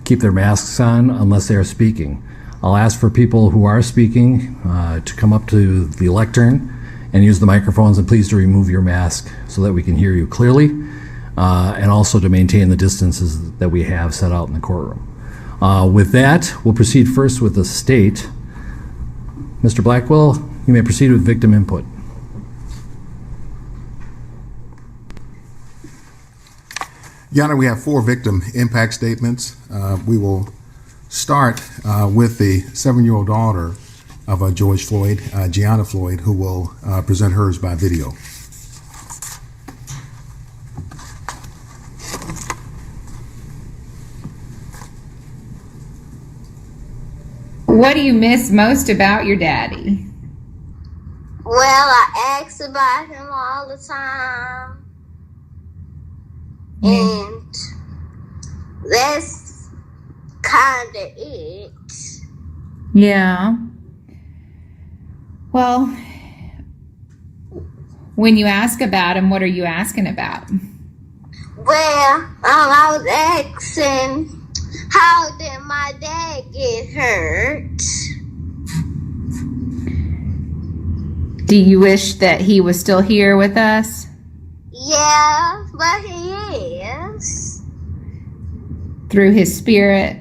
keep their masks on unless they are speaking. I'll ask for people who are speaking to come up to the lectern and use the microphones, and please to remove your mask so that we can hear you clearly, and also to maintain the distances that we have set out in the courtroom. With that, we'll proceed first with the state. Mr. Blackwell, you may proceed with victim input. Your Honor, we have 4 victim impact statements. We will start with the 7-year-old daughter of George Floyd, Gianna Floyd, who will present hers by video. What do you miss most about your daddy? Well, I ask about him all the time. And that's kind of it. Yeah. Well, when you ask about him, what are you asking about? Well, I was asking, how did my dad get hurt? Do you wish that he was still here with us? Yeah, but he is. Through his spirit?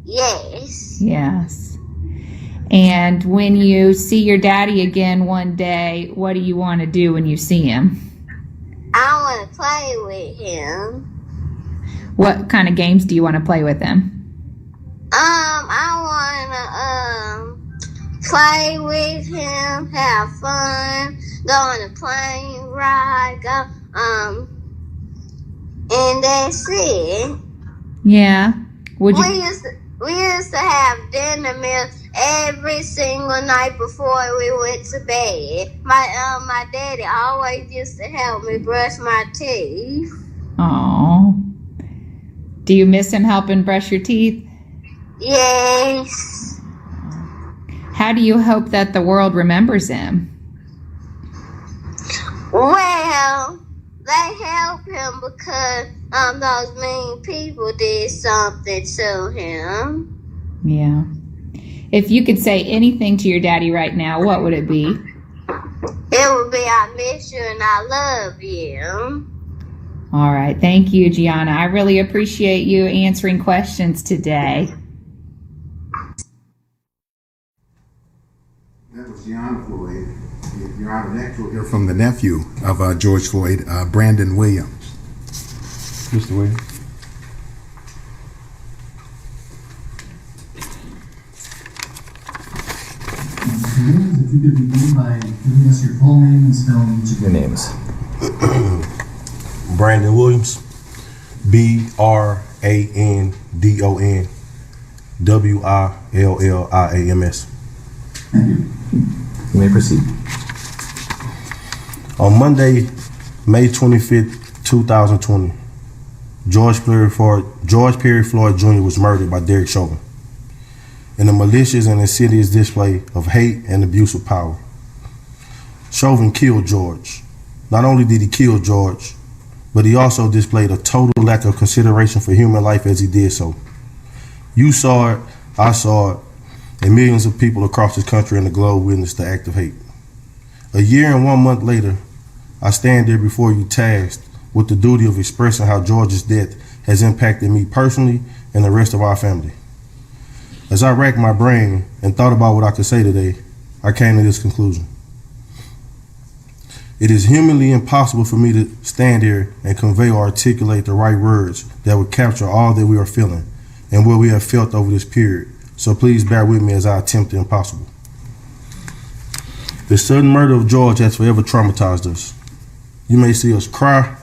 Yes. Yes. And when you see your daddy again one day, what do you want to do when you see him? I want to play with him. What kind of games do you want to play with him? I want to play with him, have fun, go on a plane ride, and that's it. Yeah. Would you? We used to have dinner meals every single night before we went to bed. My daddy always used to help me brush my teeth. Oh. Do you miss him helping brush your teeth? Yes. How do you hope that the world remembers him? Well, they help him because those mean people did something to him. Yeah. If you could say anything to your daddy right now, what would it be? It would be, I miss you and I love you. All right. Thank you, Gianna. I really appreciate you answering questions today. That was Gianna Floyd. Your Honor, next we'll hear from the nephew of George Floyd, Brandon Williams. Mr. Williams. If you could begin by giving us your full name and spelling each of Your names. Brandon Williams, BRANDON WILLIAMS. Thank you. You may proceed. On Monday, May 25th, 2020, George Perry Floyd Jr. was murdered by Derek Chauvin in a malicious and insidious display of hate and abuse of power. Chauvin killed George. Not only did he kill George, but he also displayed a total lack of consideration for human life as he did so. You saw it, I saw it, and millions of people across this country and the globe witnessed the act of hate. A year and 1 month later, I stand there before you tasked with the duty of expressing how George's death has impacted me personally and the rest of our family. As I racked my brain and thought about what I could say today, I came to this conclusion. It is humanly impossible for me to stand here and convey or articulate the right words that would capture all that we are feeling and what we have felt over this period. So please bear with me as I attempt the impossible. The sudden murder of George has forever traumatized us. You may see us cry,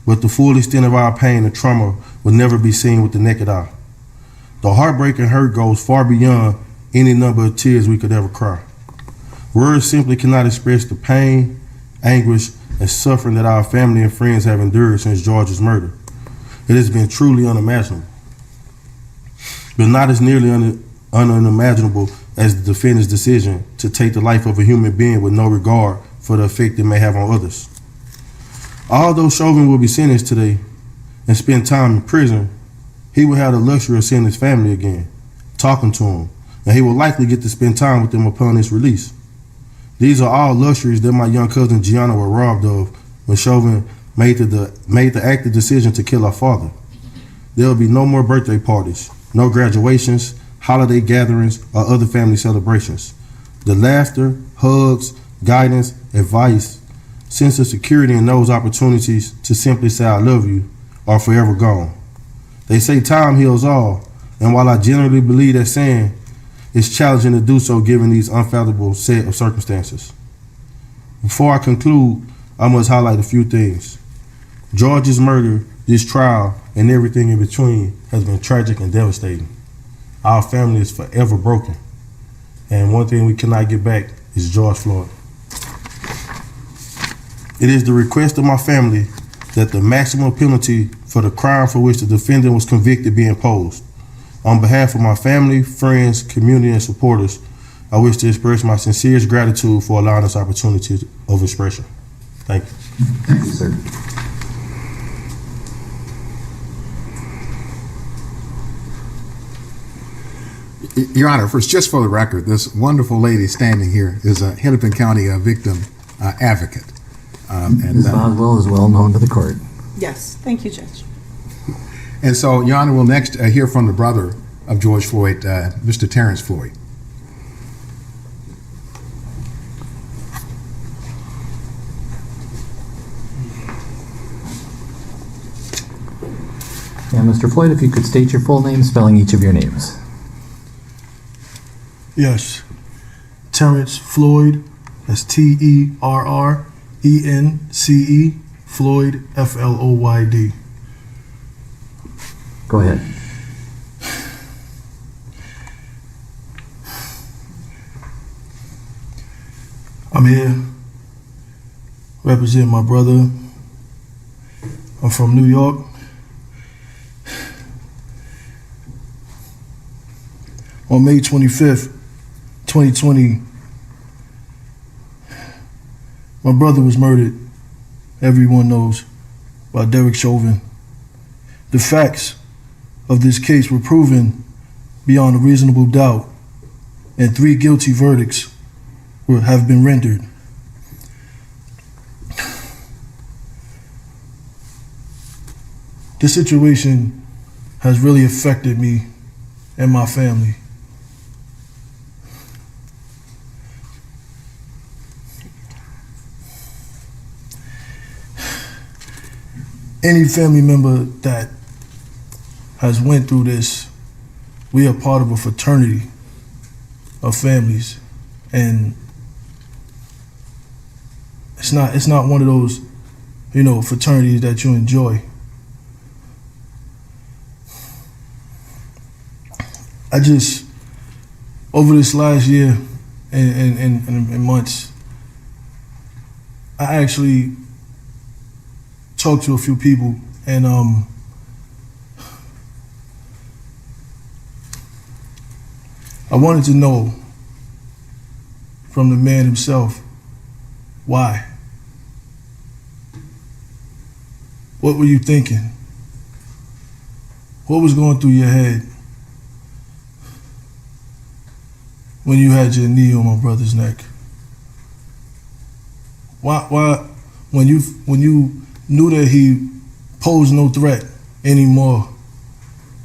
but the full extent of our pain and trauma will never be seen with the naked eye. The heartbreak and hurt goes far beyond any number of tears we could ever cry. Words simply cannot express the pain, anguish, and suffering that our family and friends have endured since George's murder. It has been truly unimaginable, but not as nearly unimaginable as the defendant's decision to take the life of a human being with no regard for the effect it may have on others. Although Chauvin will be sentenced today and spend time in prison, he would have the luxury of seeing his family again, talking to them, and he would likely get to spend time with them upon his release. These are all luxuries that my young cousin Gianna was robbed of when Chauvin made the active decision to kill our father. There will be no more birthday parties, no graduations, holiday gatherings, or other family celebrations. The laughter, hugs, guidance, advice, sense of security, and those opportunities to simply say I love you are forever gone. They say time heals all, and while I generally believe that saying, it's challenging to do so given these unfathomable set of circumstances. Before I conclude, I must highlight a few things. George's murder, this trial, and everything in between has been tragic and devastating. Our family is forever broken, and one thing we cannot get back is George Floyd. It is the request of my family that the maximum penalty for the crime for which the defendant was convicted be imposed. On behalf of my family, friends, community, and supporters, I wish to express my sincerest gratitude for allowing us opportunity of expression. Thank you. Thank you, sir. Your Honor, just for the record, this wonderful lady standing here is a Hennepin County victim advocate. Ms. Boswell is well known to the court. Yes, thank you, Judge. And so, Your Honor, we'll next hear from the brother of George Floyd, Mr. Terrence Floyd. And Mr. Floyd, if you could state your full name, spelling each of your names. Yes. Terrence Floyd. That's Terrence, Floyd, Floyd. Go ahead. I'm here representing my brother. I'm from New York. On May 25th, 2020, my brother was murdered, everyone knows, by Derek Chauvin. The facts of this case were proven beyond a reasonable doubt, and 3 guilty verdicts have been rendered. This situation has really affected me and my family. Any family member that has went through this, we are part of a fraternity of families, and it's not one of those, fraternities that you enjoy. I just, over this last year and months, I actually talked to a few people, and I wanted to know from the man himself why. What were you thinking? What was going through your head when you had your knee on my brother's neck? Why when you knew that he posed no threat anymore,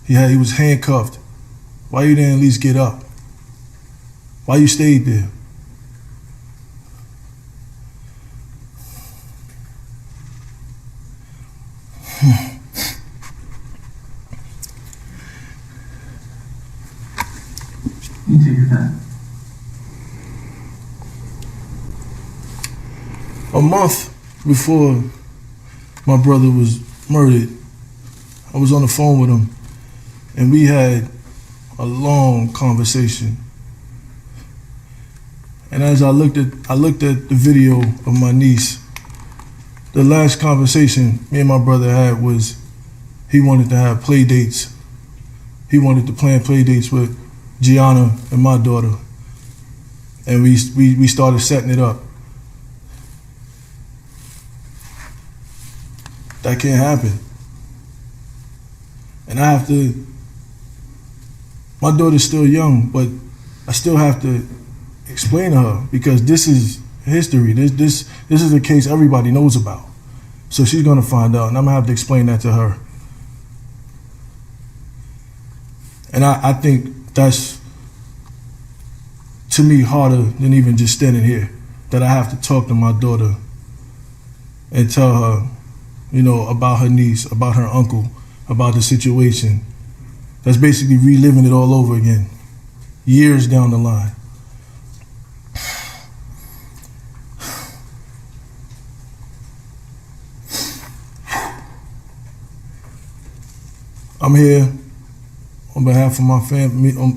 he was handcuffed, why you didn't at least get up? Why you stayed there? You take your time. A month before my brother was murdered, I was on the phone with him, and we had a long conversation. And as I looked at the video of my niece, the last conversation me and my brother had was he wanted to have play dates. He wanted to plan play dates with Gianna and my daughter. And we started setting it up. That can't happen. And I have to, my daughter's still young, but I still have to explain to her because this is history. This is a case everybody knows about. So she's gonna find out, and I'm gonna have to explain that to her. And I think that's, to me, harder than even just standing here, that I have to talk to my daughter and tell her, you know, about her niece, about her uncle, about the situation. That's basically reliving it all over again, years down the line. I'm here on behalf of my family, on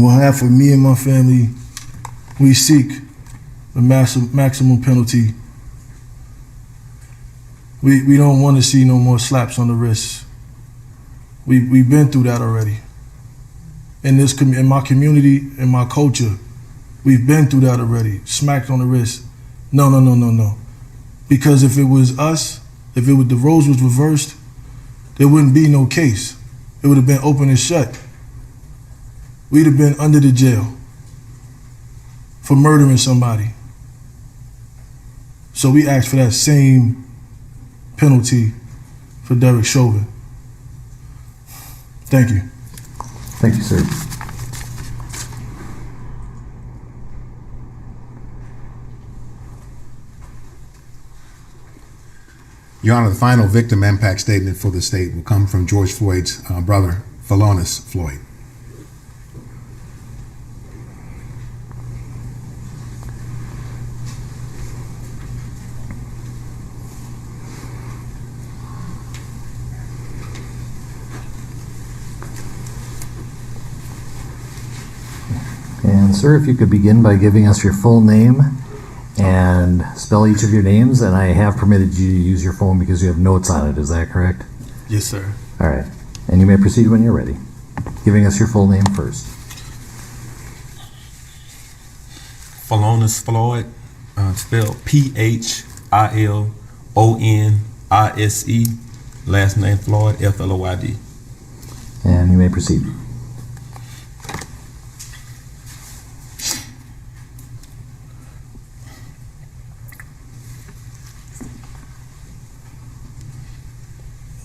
behalf of me and my family, we seek the maximum penalty. We don't want to see no more slaps on the wrist. We've been through that already. In my community, in my culture, we've been through that already. Smacked on the wrist. No. Because if it was us, if the roles was reversed, there wouldn't be no case. It would have been open and shut. We'd have been under the jail for murdering somebody. So we asked for that same penalty for Derek Chauvin. Thank you. Thank you, sir. Your Honor, the final victim impact statement for the state will come from George Floyd's brother, Phalonis Floyd. And sir, if you could begin by giving us your full name and spell each of your names, and I have permitted you to use your phone because you have notes on it, is that correct? Yes, sir. All right, and you may proceed when you're ready. Giving us your full name first. Phalonis Floyd, spelled Philonise, last name Floyd, Floyd. And you may proceed.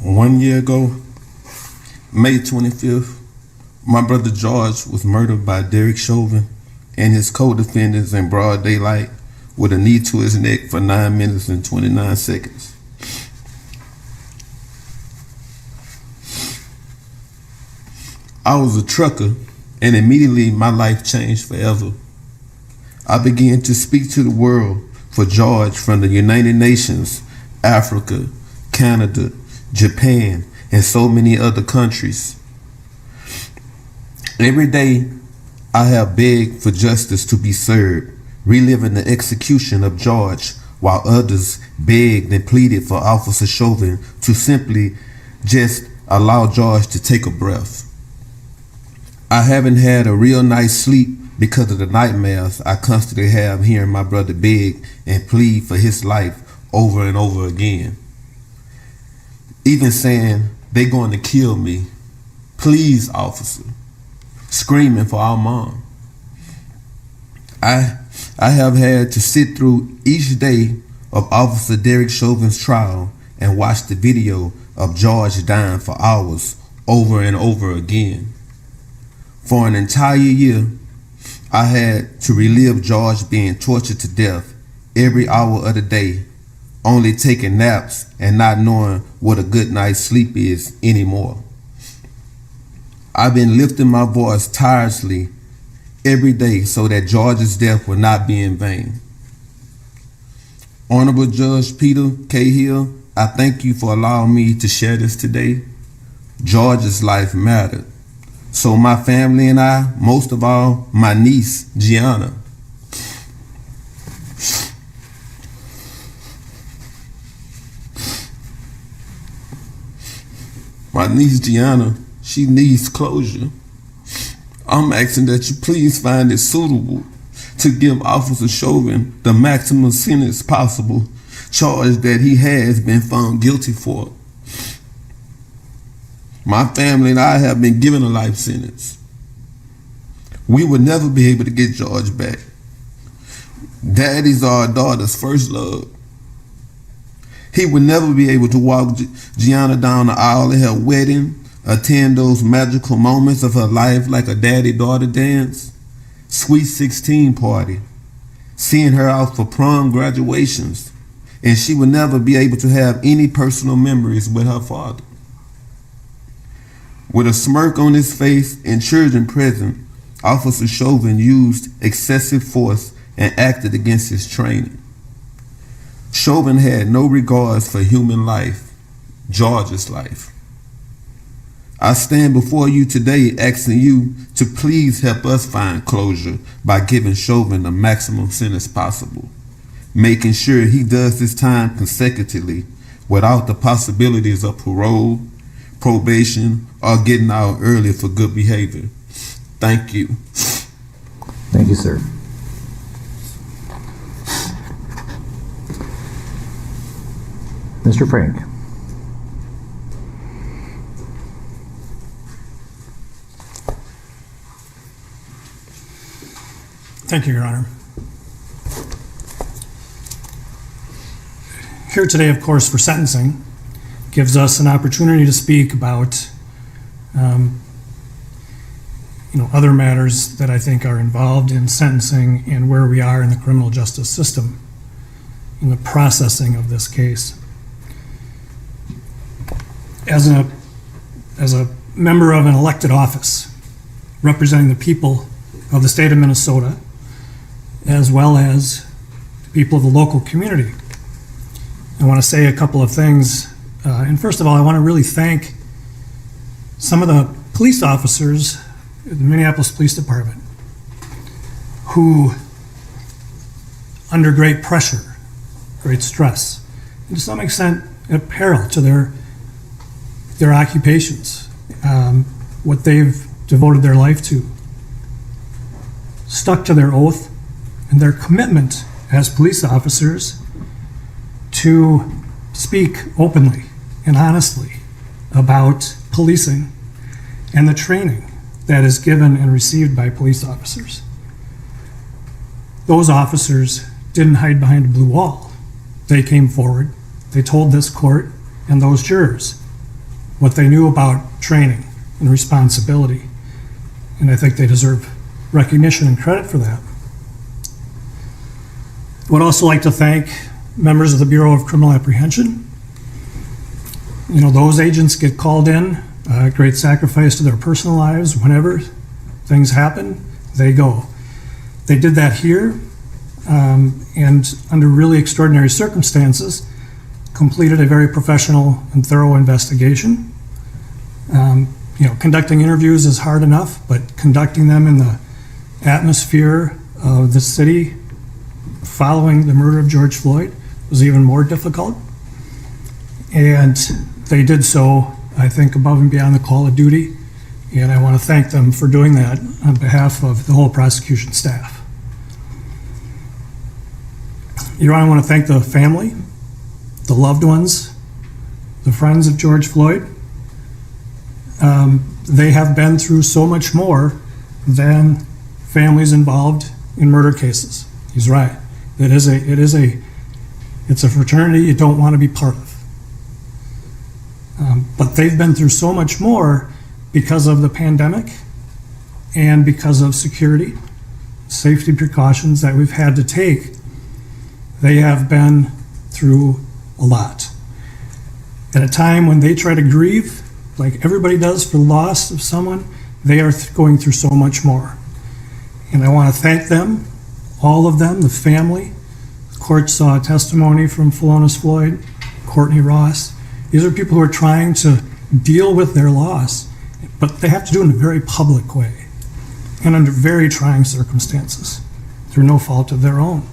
One year ago, May 25th, my brother George was murdered by Derek Chauvin and his co-defendants in broad daylight with a knee to his neck for 9 minutes and 29 seconds. I was a trucker, and immediately my life changed forever. I began to speak to the world for George from the United Nations, Africa, Canada, Japan, and so many other countries. Every day, I have begged for justice to be served, reliving the execution of George, while others begged and pleaded for Officer Chauvin to simply just allow George to take a breath. I haven't had a real nice sleep because of the nightmares I constantly have hearing my brother beg and plead for his life over and over again. Even saying, "They're going to kill me. Please, officer." Screaming for our mom. I have had to sit through each day of Officer Derek Chauvin's trial and watch the video of George dying for hours over and over again. For an entire year, I had to relive George being tortured to death every hour of the day, only taking naps and not knowing what a good night's sleep is anymore. I've been lifting my voice tirelessly every day so that George's death will not be in vain. Honorable Judge Peter Cahill, I thank you for allowing me to share this today. George's life mattered. So my family and I, most of all, my niece, Gianna. My niece, Gianna, she needs closure. I'm asking that you please find it suitable to give Officer Chauvin the maximum sentence possible charge that he has been found guilty for. My family and I have been given a life sentence. We will never be able to get George back. Daddies are our daughter's first love. He would never be able to walk Gianna down the aisle at her wedding, attend those magical moments of her life like a daddy-daughter dance, sweet 16 party, seeing her out for prom graduations, and she would never be able to have any personal memories with her father. With a smirk on his face and children present, Officer Chauvin used excessive force and acted against his training. Chauvin had no regards for human life, George's life. I stand before you today asking you to please help us find closure by giving Chauvin the maximum sentence possible, making sure he does his time consecutively without the possibilities of parole, probation, or getting out early for good behavior. Thank you. Thank you, sir. Mr. Frank. Thank you, Your Honor. Here today, of course, for sentencing, gives us an opportunity to speak about other matters that I think are involved in sentencing and where we are in the criminal justice system in the processing of this case. As a member of an elected office representing the people of the state of Minnesota, as well as the people of the local community, I want to say a couple of things. And first of all, I want to really thank some of the police officers at the Minneapolis Police Department who, under great pressure, great stress, and to some extent at peril to their occupations, what they've devoted their life to, stuck to their oath and their commitment as police officers to speak openly and honestly about policing and the training that is given and received by police officers. Those officers didn't hide behind a blue wall. They came forward, they told this court and those jurors what they knew about training and responsibility, and I think they deserve recognition and credit for that. I would also like to thank members of the Bureau of Criminal Apprehension. Those agents get called in, great sacrifice to their personal lives. Whenever things happen, they go. They did that here, and under really extraordinary circumstances, completed a very professional and thorough investigation. Conducting interviews is hard enough, but conducting them in the atmosphere of the city following the murder of George Floyd was even more difficult. And they did so, I think, above and beyond the call of duty. And I want to thank them for doing that on behalf of the whole prosecution staff. Your Honor, I want to thank the family, the loved ones, the friends of George Floyd. They have been through so much more than families involved in murder cases. He's right. It's a fraternity you don't want to be part of. But they've been through so much more because of the pandemic and because of security, safety precautions that we've had to take. They have been through a lot. At a time when they try to grieve, like everybody does for the loss of someone, they are going through so much more. And I want to thank them, all of them, the family. The court saw a testimony from Philonise Floyd, Courtney Ross. These are people who are trying to deal with their loss, but they have to do it in a very public way and under very trying circumstances through no fault of their own.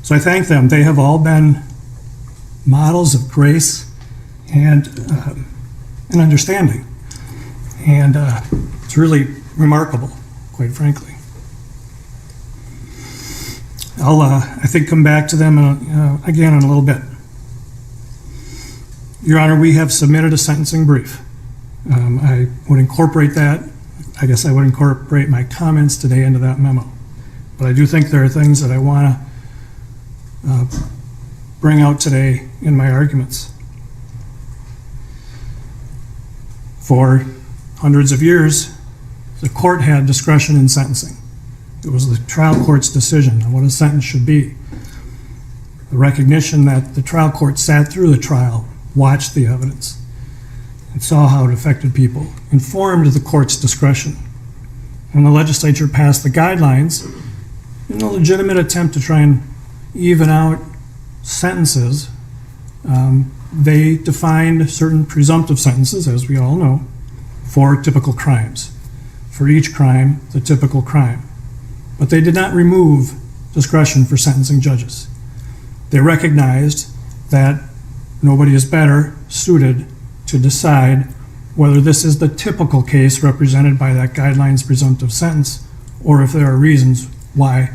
So I thank them. They have all been models of grace and understanding. And it's really remarkable, quite frankly. I'll, I think, come back to them again in a little bit. Your Honor, we have submitted a sentencing brief. I would incorporate that. I guess I would incorporate my comments today into that memo. But I do think there are things that I want to bring out today in my arguments. For hundreds of years, the court had discretion in sentencing. It was the trial court's decision on what a sentence should be. The recognition that the trial court sat through the trial, watched the evidence, and saw how it affected people, informed the court's discretion. When the legislature passed the guidelines, in a legitimate attempt to try and even out sentences, they defined certain presumptive sentences, as we all know, for typical crimes. For each crime, the typical crime. But they did not remove discretion for sentencing judges. They recognized that nobody is better suited to decide whether this is the typical case represented by that guideline's presumptive sentence, or if there are reasons why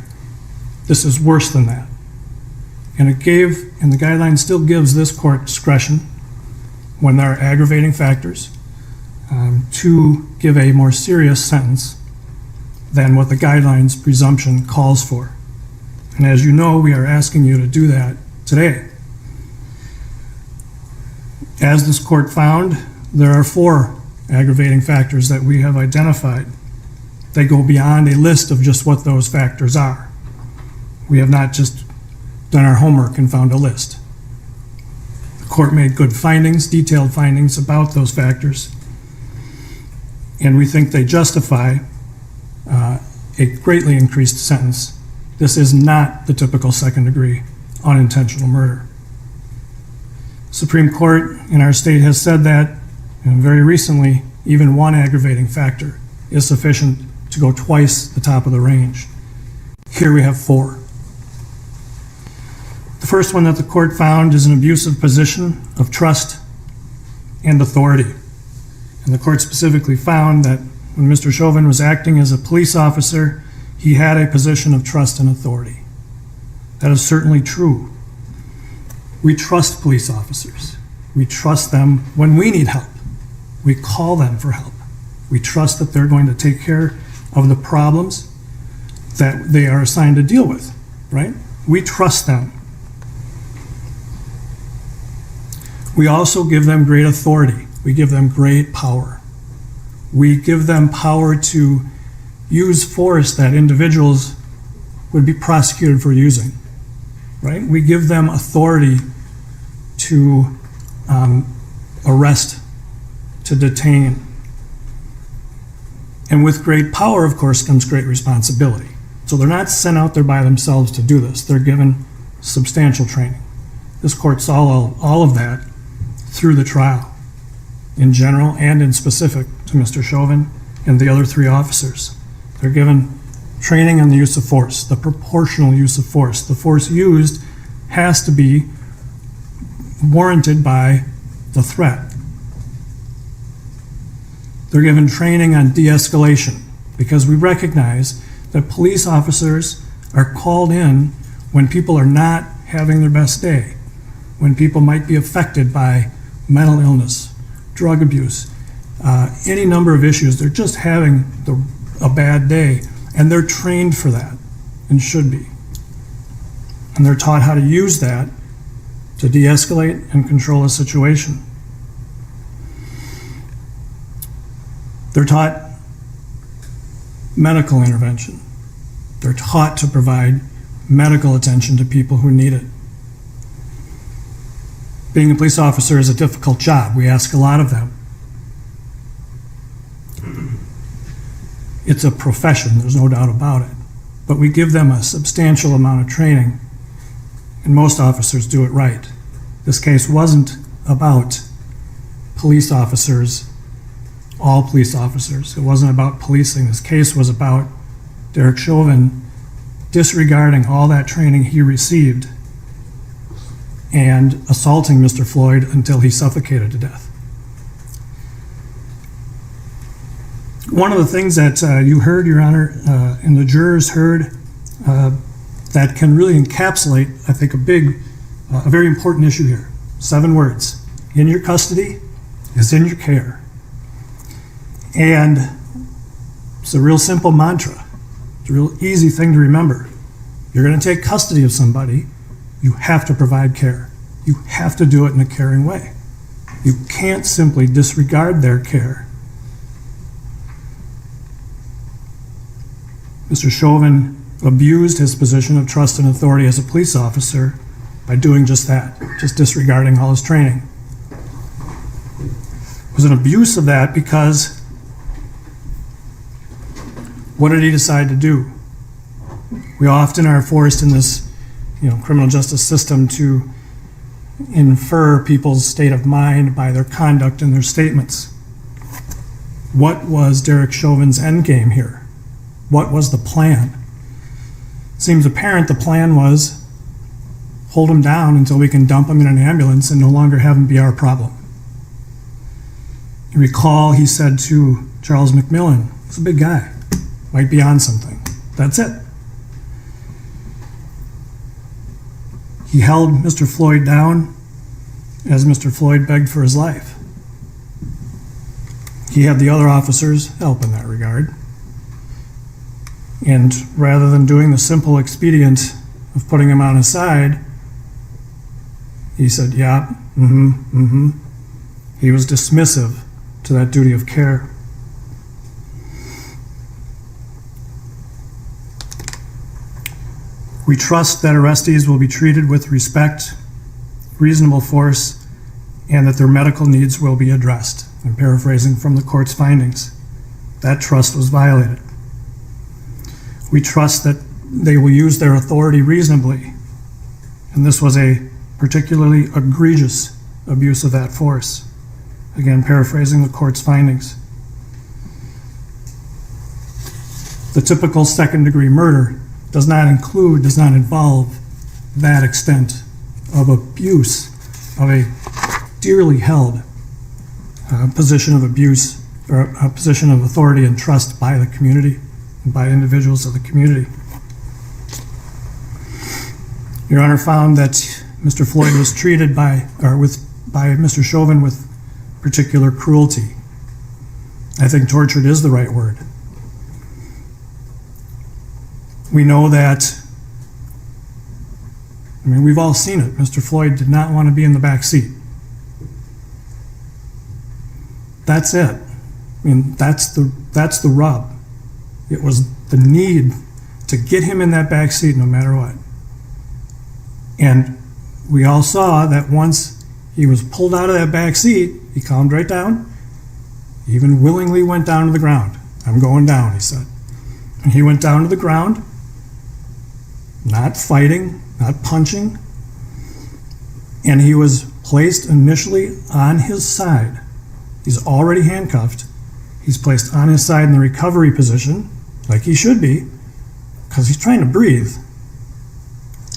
this is worse than that. And the guideline still gives this court discretion when there are aggravating factors to give a more serious sentence than what the guideline's presumption calls for. And as you know, we are asking you to do that today. As this court found, there are 4 aggravating factors that we have identified. They go beyond a list of just what those factors are. We have not just done our homework and found a list. The court made good findings, detailed findings about those factors, and we think they justify a greatly increased sentence. This is not the typical second-degree unintentional murder. Supreme Court in our state has said that, and very recently, even 1 aggravating factor is sufficient to go twice the top of the range. Here we have 4. The first one that the court found is an abusive position of trust and authority. And the court specifically found that when Mr. Chauvin was acting as a police officer, he had a position of trust and authority. That is certainly true. We trust police officers. We trust them when we need help. We call them for help. We trust that they're going to take care of the problems that they are assigned to deal with, right? We trust them. We also give them great authority. We give them great power. We give them power to use force that individuals would be prosecuted for using, right? We give them authority to arrest, to detain. And with great power, of course, comes great responsibility. So they're not sent out there by themselves to do this. They're given substantial training. This court saw all of that through the trial, in general and in specific to Mr. Chauvin and the other 3 officers. They're given training on the use of force, the proportional use of force. The force used has to be warranted by the threat. They're given training on de-escalation because we recognize that police officers are called in when people are not having their best day, when people might be affected by mental illness, drug abuse, any number of issues. They're just having a bad day, and they're trained for that and should be. And they're taught how to use that to de-escalate and control a situation. They're taught medical intervention. They're taught to provide medical attention to people who need it. Being a police officer is a difficult job. We ask a lot of them. It's a profession, there's no doubt about it. But we give them a substantial amount of training, and most officers do it right. This case wasn't about police officers, all police officers. It wasn't about policing. This case was about Derek Chauvin disregarding all that training he received and assaulting Mr. Floyd until he suffocated to death. One of the things that you heard, Your Honor, and the jurors heard that can really encapsulate, I think, a very important issue here. 7 words: in your custody, is in your care. And it's a real simple mantra. It's a real easy thing to remember. You're going to take custody of somebody, you have to provide care. You have to do it in a caring way. You can't simply disregard their care. Mr. Chauvin abused his position of trust and authority as a police officer by doing just that, just disregarding all his training. It was an abuse of that because what did he decide to do? We often are forced in this, criminal justice system to infer people's state of mind by their conduct and their statements. What was Derek Chauvin's endgame here? What was the plan? It seems apparent the plan was hold him down until we can dump him in an ambulance and no longer have him be our problem. You recall he said to Charles McMillan, he's a big guy, might be on something. That's it. He held Mr. Floyd down as Mr. Floyd begged for his life. He had the other officers help in that regard. And rather than doing the simple expedient of putting him on his side, he said, yeah, He was dismissive to that duty of care. We trust that arrestees will be treated with respect, reasonable force, and that their medical needs will be addressed. I'm paraphrasing from the court's findings. That trust was violated. We trust that they will use their authority reasonably, and this was a particularly egregious abuse of that force. Again, paraphrasing the court's findings. The typical second-degree murder does not involve that extent of abuse of a dearly held position of abuse or a position of authority and trust by the community and by individuals of the community. Your Honor found that Mr. Floyd was treated by Mr. Chauvin with particular cruelty. I think tortured is the right word. We know that, we've all seen it. Mr. Floyd did not want to be in the back seat. That's it. That's the rub. It was the need to get him in that back seat no matter what. And we all saw that once he was pulled out of that back seat, he calmed right down. He even willingly went down to the ground. I'm going down, he said. And he went down to the ground, not fighting, not punching, and he was placed initially on his side. He's already handcuffed. He's placed on his side in the recovery position, like he should be, because he's trying to breathe,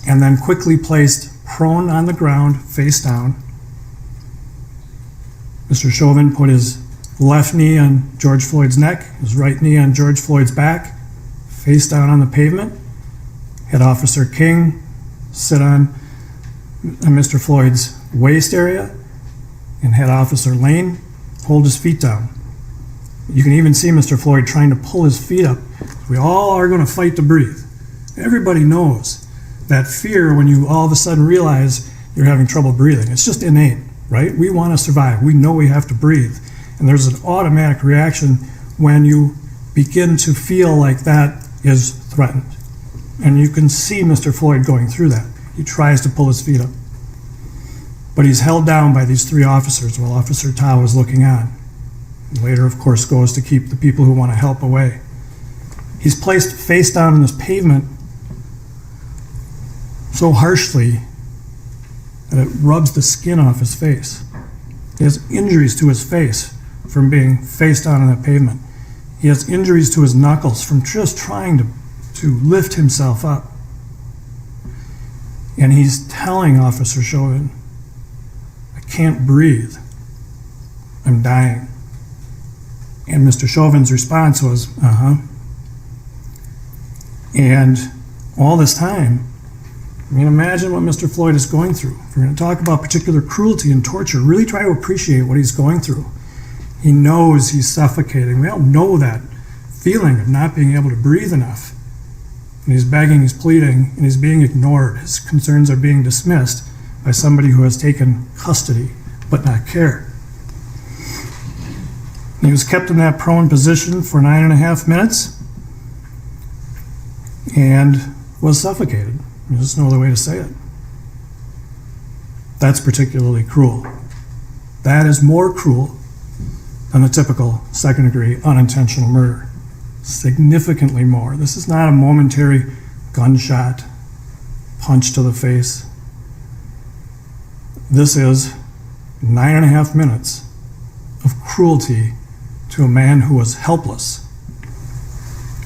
and then quickly placed prone on the ground, face down. Mr. Chauvin put his left knee on George Floyd's neck, his right knee on George Floyd's back, face down on the pavement. Had Officer King sit on Mr. Floyd's waist area and had Officer Lane hold his feet down. You can even see Mr. Floyd trying to pull his feet up. We all are going to fight to breathe. Everybody knows that fear when you all of a sudden realize you're having trouble breathing. It's just innate, right? We want to survive. We know we have to breathe. And there's an automatic reaction when you begin to feel like that is threatened. And you can see Mr. Floyd going through that. He tries to pull his feet up. But he's held down by these three officers while Officer Tao is looking on. And later, of course, goes to keep the people who want to help away. He's placed face down on this pavement so harshly that it rubs the skin off his face. He has injuries to his face from being face down on that pavement. He has injuries to his knuckles from just trying to lift himself up. And he's telling Officer Chauvin, I can't breathe. I'm dying. And Mr. Chauvin's response was, And all this time, I mean, imagine what Mr. Floyd is going through. If we're going to talk about particular cruelty and torture, really try to appreciate what he's going through. He knows he's suffocating. We all know that feeling of not being able to breathe enough. And he's begging, he's pleading, and he's being ignored. His concerns are being dismissed by somebody who has taken custody but not care. He was kept in that prone position for 9.5 minutes and was suffocated. There's no other way to say it. That's particularly cruel. That is more cruel than a typical second-degree unintentional murder. Significantly more. This is not a momentary gunshot, punch to the face. This is 9.5 minutes of cruelty to a man who was helpless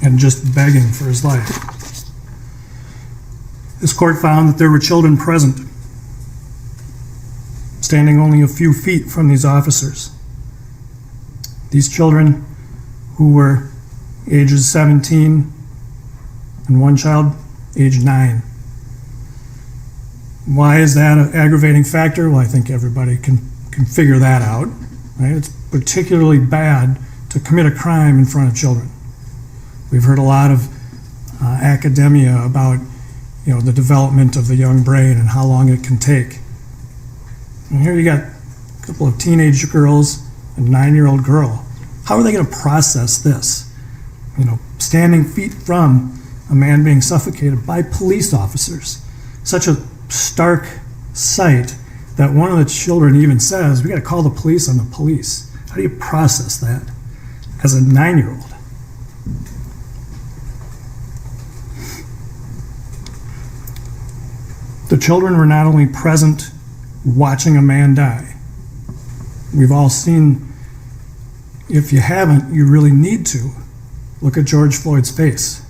and just begging for his life. This court found that there were children present, standing only a few feet from these officers. These children, who were ages 17 and one child age 9. Why is that an aggravating factor? Well, I think everybody can figure that out. Right? It's particularly bad to commit a crime in front of children. We've heard a lot of academia about the development of the young brain and how long it can take. And here you got a couple of teenage girls and a 9-year-old girl. How are they going to process this? Standing feet from a man being suffocated by police officers. Such a stark sight that one of the children even says, we got to call the police on the police. How do you process that as a 9-year-old? The children were not only present watching a man die. We've all seen, if you haven't, you really need to. Look at George Floyd's face.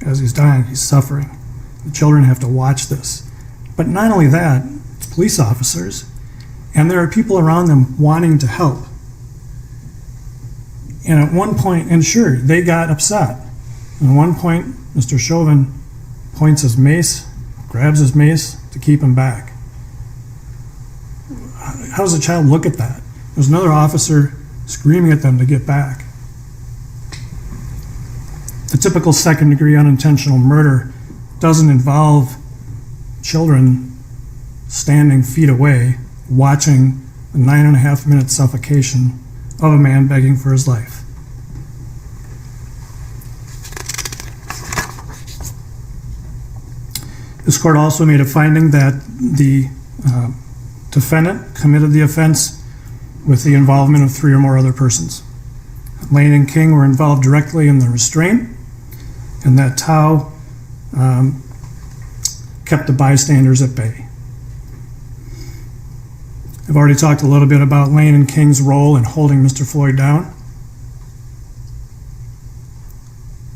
As he's dying, he's suffering. The children have to watch this. But not only that, it's police officers, and there are people around them wanting to help. And at one point, and sure, they got upset. And at one point, Mr. Chauvin points his mace, grabs his mace to keep him back. How does a child look at that? There's another officer screaming at them to get back. The typical second-degree unintentional murder doesn't involve children standing feet away watching a 9.5 minute suffocation of a man begging for his life. This court also made a finding that the defendant committed the offense with the involvement of 3 or more other persons. Lane and King were involved directly in the restraint, and that Tao kept the bystanders at bay. I've already talked a little bit about Lane and King's role in holding Mr. Floyd down.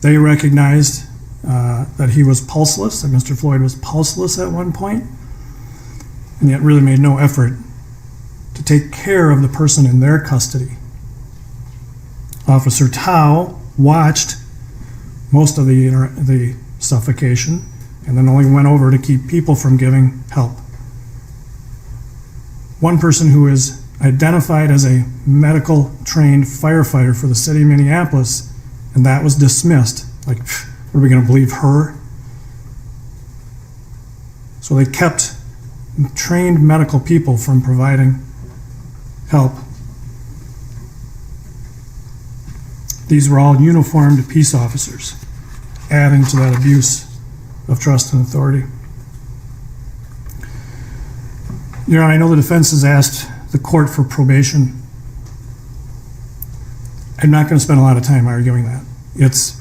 They recognized that he was pulseless, that Mr. Floyd was pulseless at one point, and yet really made no effort to take care of the person in their custody. Officer Tao watched most of the suffocation and then only went over to keep people from giving help. One person who is identified as a medical trained firefighter for the city of Minneapolis, and that was dismissed. Like, are we going to believe her? So they kept trained medical people from providing help. These were all uniformed peace officers, adding to that abuse of trust and authority. Your Honor, I know the defense has asked the court for probation. I'm not going to spend a lot of time arguing that. It's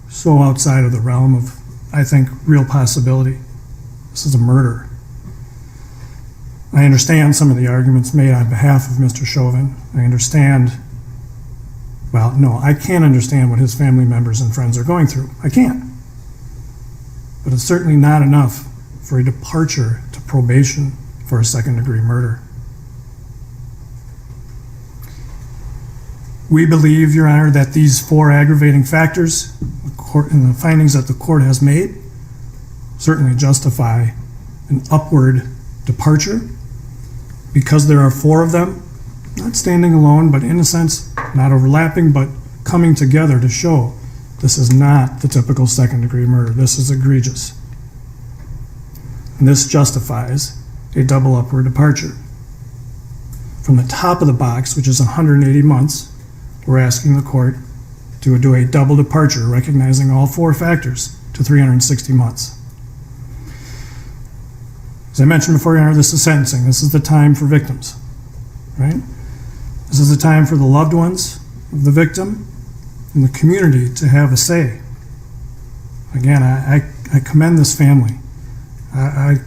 so outside of the realm of, I think, real possibility. This is a murder. I understand some of the arguments made on behalf of Mr. Chauvin. I understand, well, no, I can't understand what his family members and friends are going through. I can't. But it's certainly not enough for a departure to probation for a second-degree murder. We believe, Your Honor, that these 4 aggravating factors and the findings that the court has made certainly justify an upward departure because there are 4 of them, not standing alone, but in a sense, not overlapping, but coming together to show this is not the typical second-degree murder. This is egregious. And this justifies a double upward departure. From the top of the box, which is 180 months, we're asking the court to do a double departure, recognizing all 4 factors, to 360 months. As I mentioned before, Your Honor, this is sentencing. This is the time for victims, right? This is the time for the loved ones of the victim and the community to have a say. Again, I commend this family. I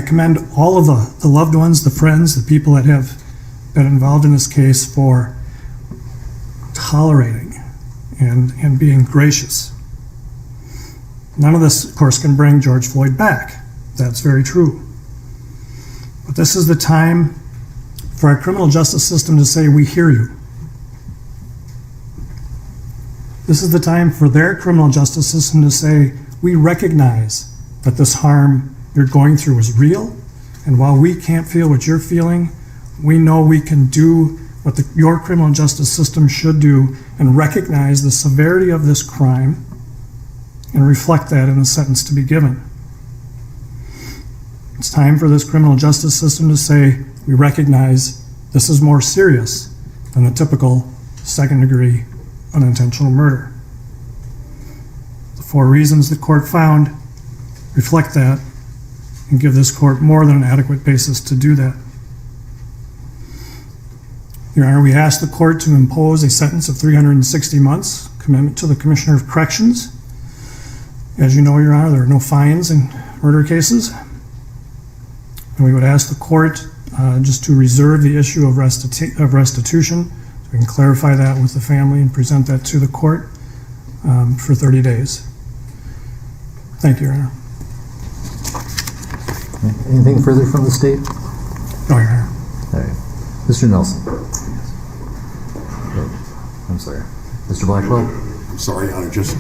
commend all of the loved ones, the friends, the people that have been involved in this case for tolerating and being gracious. None of this, of course, can bring George Floyd back. That's very true. But this is the time for our criminal justice system to say, we hear you. This is the time for their criminal justice system to say, we recognize that this harm you're going through is real, and while we can't feel what you're feeling, we know we can do what your criminal justice system should do and recognize the severity of this crime and reflect that in the sentence to be given. It's time for this criminal justice system to say, we recognize this is more serious than the typical second-degree unintentional murder. The 4 reasons the court found reflect that and give this court more than an adequate basis to do that. Your Honor, we ask the court to impose a sentence of 360 months, commitment to the Commissioner of Corrections. As you know, Your Honor, there are no fines in murder cases. And we would ask the court just to reserve the issue of restitution. So we can clarify that with the family and present that to the court for 30 days. Thank you, Your Honor. Anything further from the state? No, Your Honor. All right. Mr. Nelson. I'm sorry. Mr. Blackwell? I'm sorry, Your Honor, just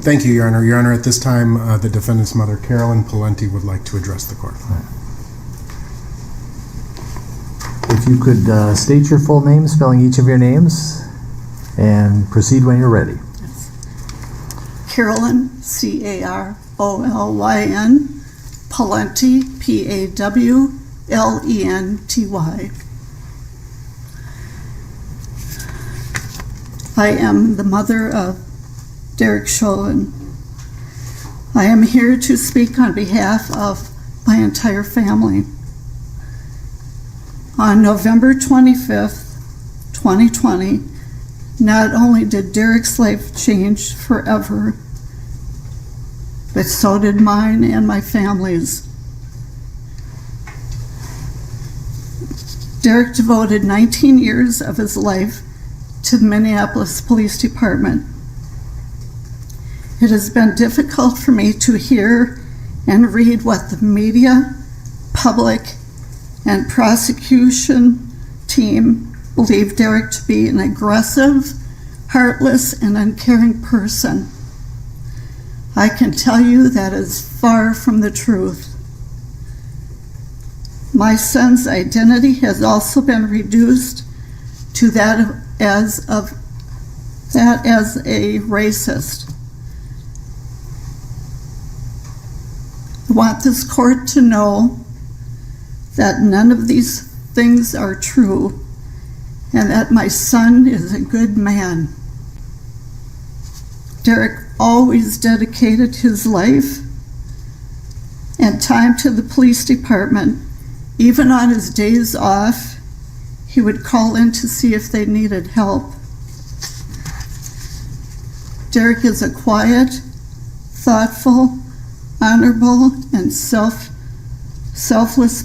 thank you, Your Honor. Your Honor, at this time, the defendant's mother, Carolyn Palenti, would like to address the court. If you could state your full name, spelling each of your names, and proceed when you're ready. Carolyn, Carolyn, Palenti, Pawlenty. I am the mother of Derek Chauvin. I am here to speak on behalf of my entire family. On November 25th, 2020, not only did Derek's life change forever, but so did mine and my family's. Derek devoted 19 years of his life to the Minneapolis Police Department. It has been difficult for me to hear and read what the media, public, and prosecution team believe Derek to be an aggressive, heartless, and uncaring person. I can tell you that is far from the truth. My son's identity has also been reduced to that as a racist. I want this court to know that none of these things are true and that my son is a good man. Derek always dedicated his life and time to the police department. Even on his days off, he would call in to see if they needed help. Derek is a quiet, thoughtful, honorable, and selfless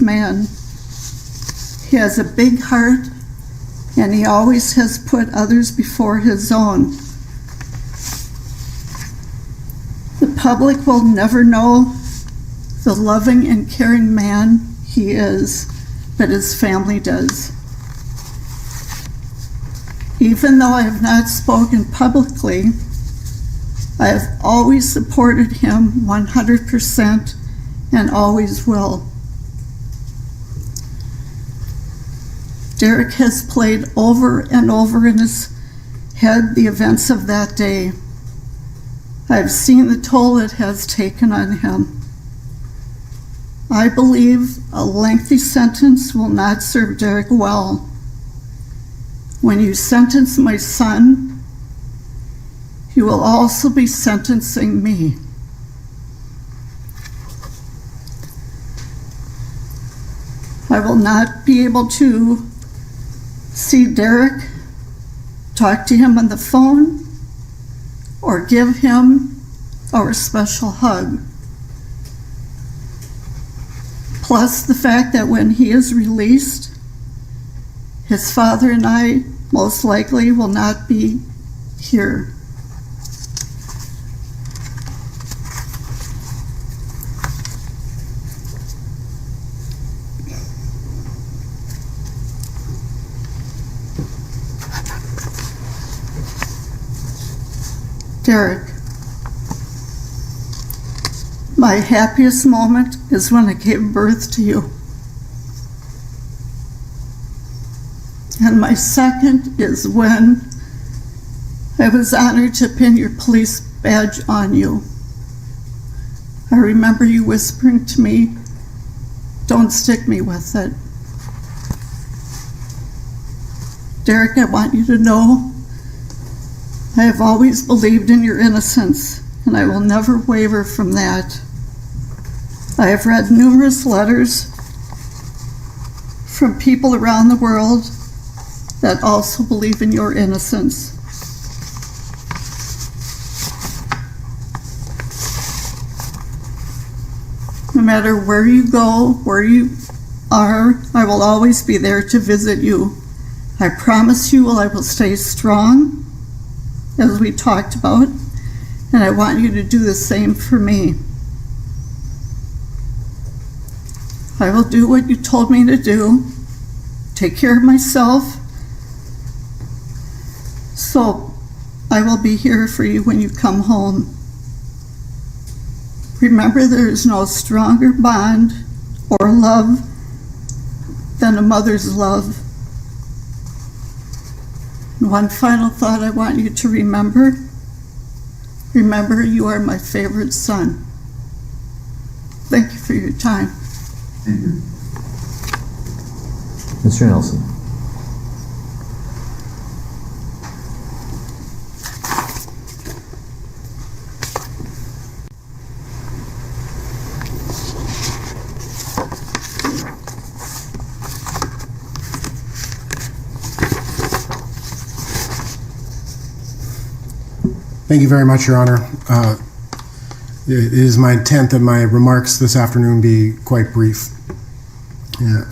man. He has a big heart, and he always has put others before his own. public will never know the loving and caring man he is, but his family does. Even though I have not spoken publicly, I have always supported him 100% and always will. Derek has played over and over in his head the events of that day. I've seen the toll it has taken on him. I believe a lengthy sentence will not serve Derek well. When you sentence my son, you will also be sentencing me. I will not be able to see Derek, talk to him on the phone, or give him our special hug. Plus the fact that when he is released, his father and I most likely will not be here. Derek, my happiest moment is when I gave birth to you. And my second is when I was honored to pin your police badge on you. I remember you whispering to me, "Don't stick me with it." Derek, I want you to know I have always believed in your innocence, and I will never waver from that. I have read numerous letters from people around the world that also believe in your innocence. No matter where you go, where you are, I will always be there to visit you. I promise you I will stay strong, as we talked about, and I want you to do the same for me. I will do what you told me to do, take care of myself, so I will be here for you when you come home. Remember, there is no stronger bond or love than a mother's love. And one final thought I want you to remember. Remember, you are my favorite son. Thank you for your time. Thank you. Mr. Nelson. Thank you very much, Your Honor. It is my intent that my remarks this afternoon be quite brief.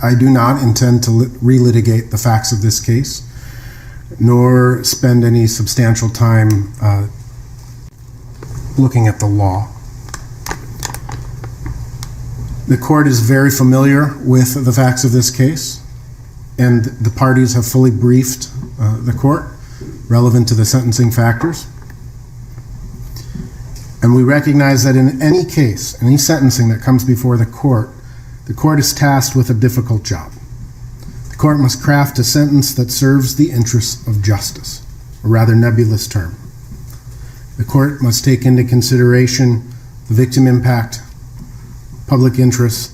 I do not intend to relitigate the facts of this case, nor spend any substantial time looking at the law. The court is very familiar with the facts of this case, and the parties have fully briefed the court relevant to the sentencing factors. And we recognize that in any case, any sentencing that comes before the court is tasked with a difficult job. The court must craft a sentence that serves the interests of justice, a rather nebulous term. The court must take into consideration the victim impact, public interest,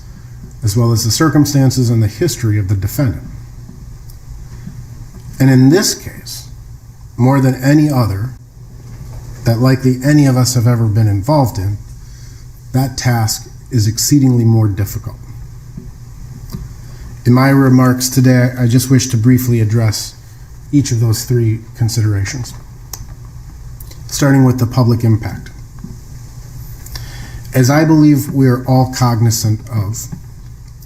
as well as the circumstances and the history of the defendant. And in this case, more than any other, that likely any of us have ever been involved in, that task is exceedingly more difficult. In my remarks today, I just wish to briefly address each of those three considerations, starting with the public impact. As I believe we are all cognizant of,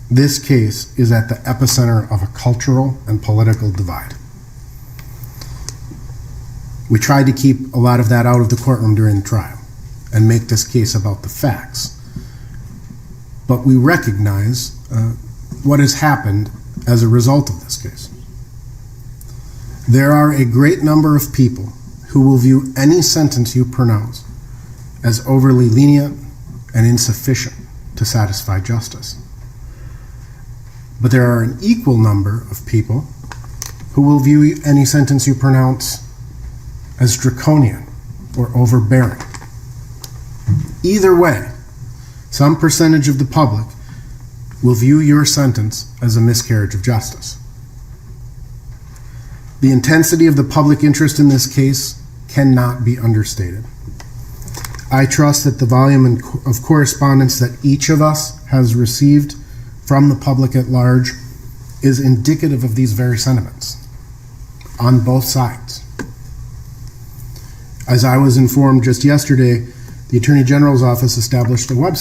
this case is at the epicenter of a cultural and political divide. We tried to keep a lot of that out of the courtroom during the trial, and make this case about the facts. But we recognize what has happened as a result of this case. There are a great number of people who will view any sentence you pronounce as overly lenient and insufficient to satisfy justice. But there are an equal number of people who will view any sentence you pronounce as draconian or overbearing. Either way, some percentage of the public will view your sentence as a miscarriage of justice. The intensity of the public interest in this case cannot be understated. I trust that the volume of correspondence that each of us has received from the public at large is indicative of these very sentiments on both sides. As I was informed just yesterday, the Attorney General's office established a web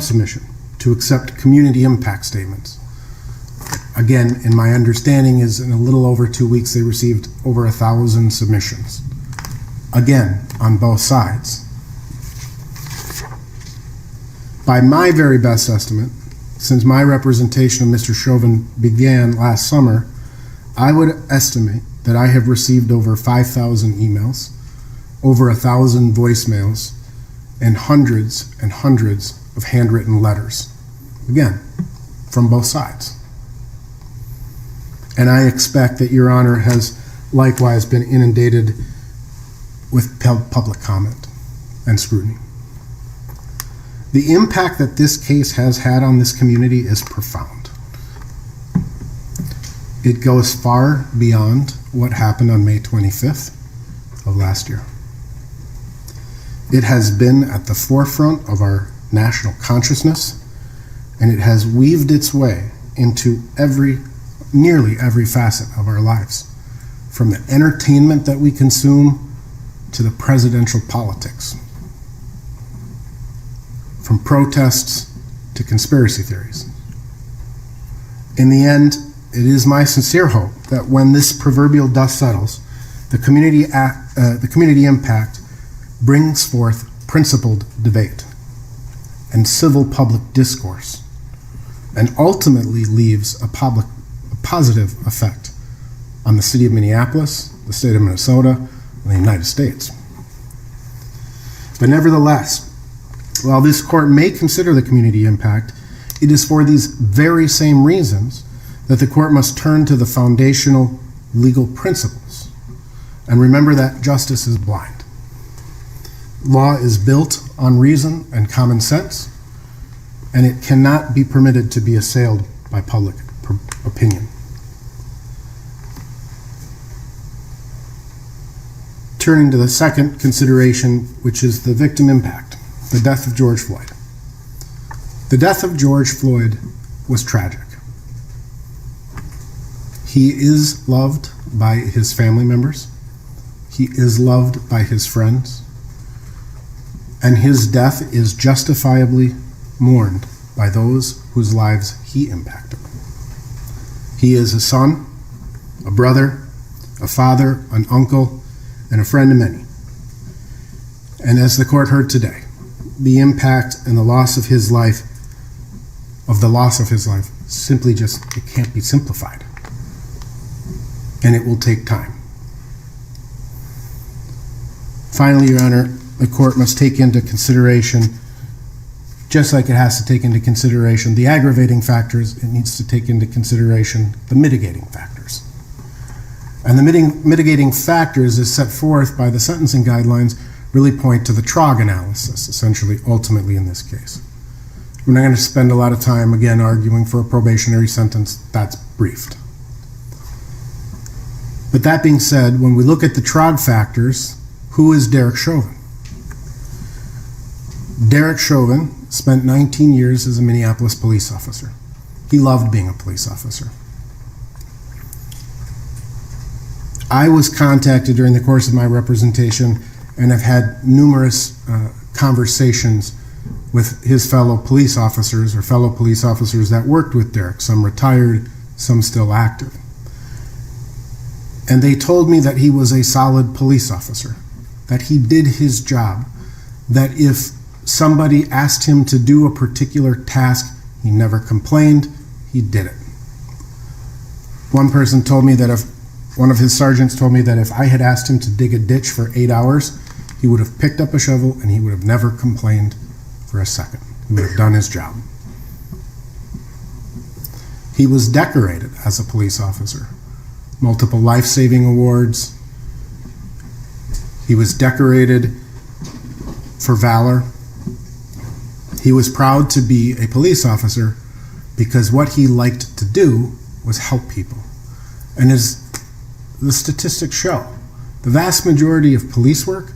submission to accept community impact statements. Again, in my understanding is in a little over 2 weeks, they received over 1,000 submissions. Again, on both sides. By my very best estimate, since my representation of Mr. Chauvin began last summer, I would estimate that I have received over 5,000 emails, over 1,000 voicemails, and hundreds of handwritten letters. Again, from both sides. And I expect that Your Honor has likewise been inundated with public comment and scrutiny. The impact that this case has had on this community is profound. It goes far beyond what happened on May 25th of last year. It has been at the forefront of our national consciousness, and it has weaved its way into nearly every facet of our lives, from the entertainment that we consume to the presidential politics, from protests to conspiracy theories. In the end, it is my sincere hope that when this proverbial dust settles, the community impact brings forth principled debate and civil public discourse, and ultimately leaves a positive effect on the city of Minneapolis, the state of Minnesota, and the United States. But nevertheless, while this court may consider the community impact, it is for these very same reasons that the court must turn to the foundational legal principles and remember that justice is blind. Law is built on reason and common sense, and it cannot be permitted to be assailed by public opinion. Turning to the second consideration, which is the victim impact, the death of George Floyd. The death of George Floyd was tragic. He is loved by his family members. He is loved by his friends. And his death is justifiably mourned by those whose lives he impacted. He is a son, a brother, a father, an uncle, and a friend to many. And as the court heard today, the impact and the loss of his life, simply just, it can't be simplified. And it will take time. Finally, Your Honor, the court must take into consideration, just like it has to take into consideration the aggravating factors, it needs to take into consideration the mitigating factors. And the mitigating factors as set forth by the sentencing guidelines really point to the TROG analysis, essentially, ultimately in this case. We're not going to spend a lot of time, again, arguing for a probationary sentence. That's briefed. But that being said, when we look at the TROG factors, who is Derek Chauvin? Derek Chauvin spent 19 years as a Minneapolis police officer. He loved being a police officer. I was contacted during the course of my representation and have had numerous conversations with his fellow police officers or fellow police officers that worked with Derek, some retired, some still active. And they told me that he was a solid police officer, that he did his job that if somebody asked him to do a particular task, he never complained, he did it. One person told me that one of his sergeants told me that if I had asked him to dig a ditch for 8 hours, he would have picked up a shovel and he would have never complained for a second. He would have done his job. He was decorated as a police officer, multiple life-saving awards. He was decorated for valor. He was proud to be a police officer because what he liked to do was help people. And as the statistics show, the vast majority of police work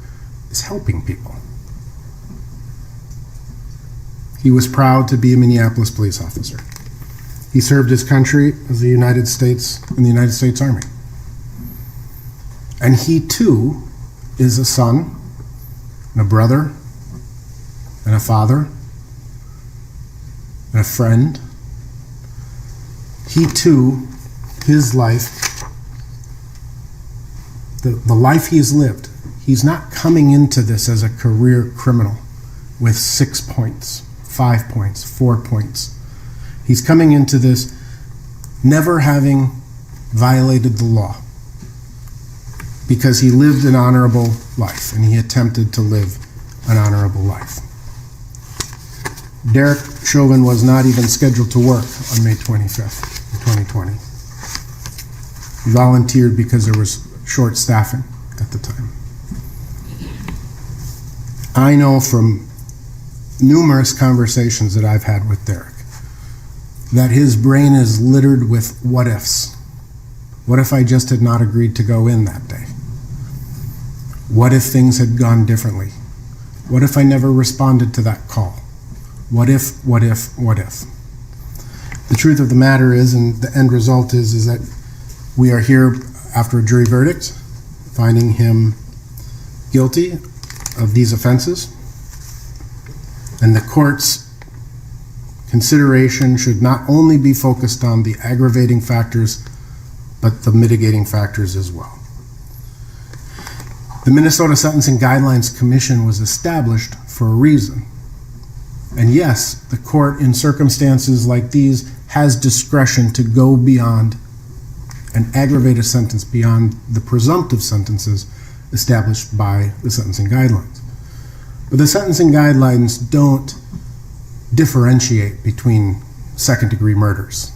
is helping people. He was proud to be a Minneapolis police officer. He served his country as the United States in the United States Army. And he too is a son, and a brother, and a father, and a friend. He too, his life, the life he has lived, he's not coming into this as a career criminal with 6 points, 5 points, 4 points. He's coming into this never having violated the law because he lived an honorable life and he attempted to live an honorable life. Derek Chauvin was not even scheduled to work on May 25th, 2020. He volunteered because there was short staffing at the time. I know from numerous conversations that I've had with Derek that his brain is littered with what ifs. What if I just had not agreed to go in that day? What if things had gone differently? What if I never responded to that call? What if, what if, what if? The truth of the matter is, and the end result is that we are here after a jury verdict, finding him guilty of these offenses. And the court's consideration should not only be focused on the aggravating factors, but the mitigating factors as well. The Minnesota Sentencing Guidelines Commission was established for a reason. And yes, the court in circumstances like these has discretion to go beyond and aggravate a sentence beyond the presumptive sentences established by the sentencing guidelines. But the sentencing guidelines don't differentiate between second-degree murders.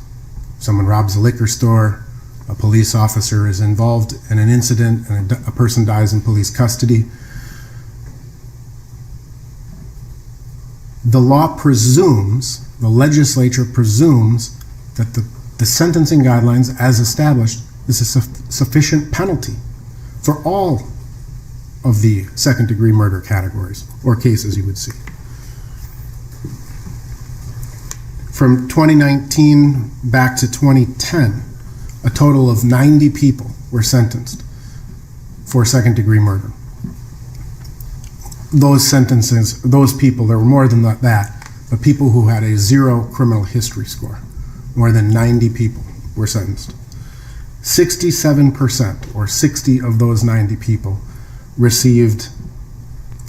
Someone robs a liquor store, a police officer is involved in an incident, and a person dies in police custody. The law presumes, the legislature presumes, that the sentencing guidelines as established is a sufficient penalty for all of the second-degree murder categories or cases you would see. From 2019 back to 2010, a total of 90 people were sentenced for second-degree murder. Those sentences, those people, there were more than that, but people who had a 0 criminal history score, more than 90 people were sentenced. 67%, or 60 of those 90 people, received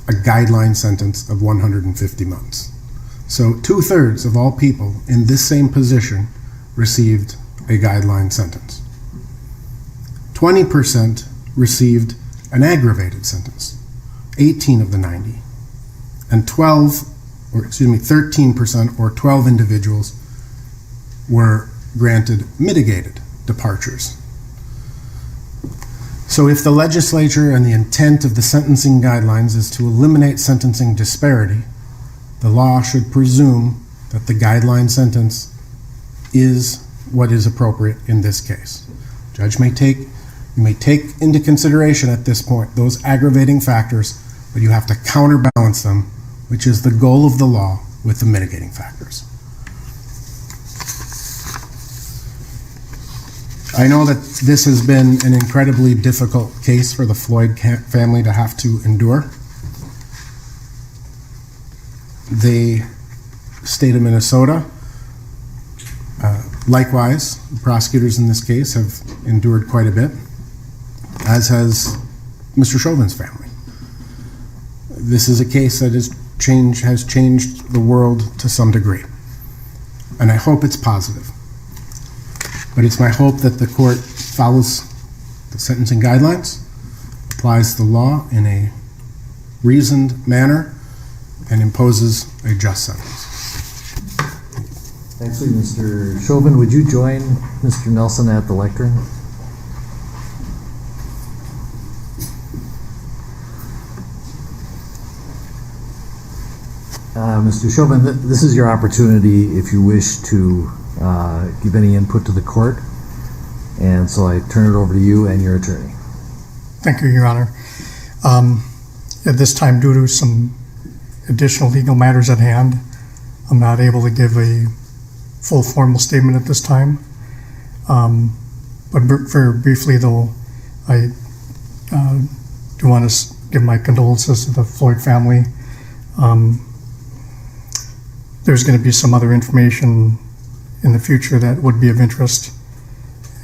a guideline sentence of 150 months. So 2/3 of all people in this same position received a guideline sentence. 20% received an aggravated sentence, 18 of the 90, and 13% or 12 individuals were granted mitigated departures. So if the legislature and the intent of the sentencing guidelines is to eliminate sentencing disparity, the law should presume that the guideline sentence is what is appropriate in this case. Judge you may take into consideration at this point those aggravating factors, but you have to counterbalance them, which is the goal of the law, with the mitigating factors. I know that this has been an incredibly difficult case for the Floyd family to have to endure. The state of Minnesota, likewise, the prosecutors in this case have endured quite a bit, as has Mr. Chauvin's family. This is a case that has changed the world to some degree, and I hope it's positive. But it's my hope that the court follows the sentencing guidelines, applies the law in a reasoned manner, and imposes a just sentence. Actually, Mr. Chauvin, would you join Mr. Nelson at the lectern? Mr. Chauvin, this is your opportunity if you wish to give any input to the court. And so I turn it over to you and your attorney. Thank you, Your Honor. At this time, due to some additional legal matters at hand, I'm not able to give a full formal statement at this time. But very briefly, though, I do want to give my condolences to the Floyd family. There's going to be some other information in the future that would be of interest,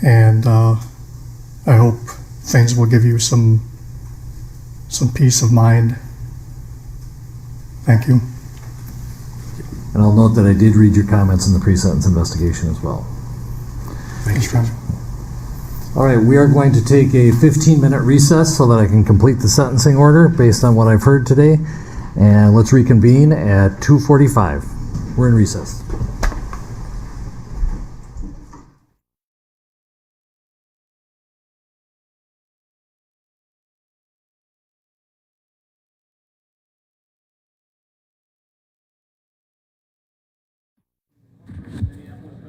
and I hope things will give you some peace of mind. Thank you. And I'll note that I did read your comments in the pre-sentence investigation as well. Thank you, Judge. All right, we are going to take a 15-minute recess so that I can complete the sentencing order based on what I've heard today. And let's reconvene at 2:45. We're in recess.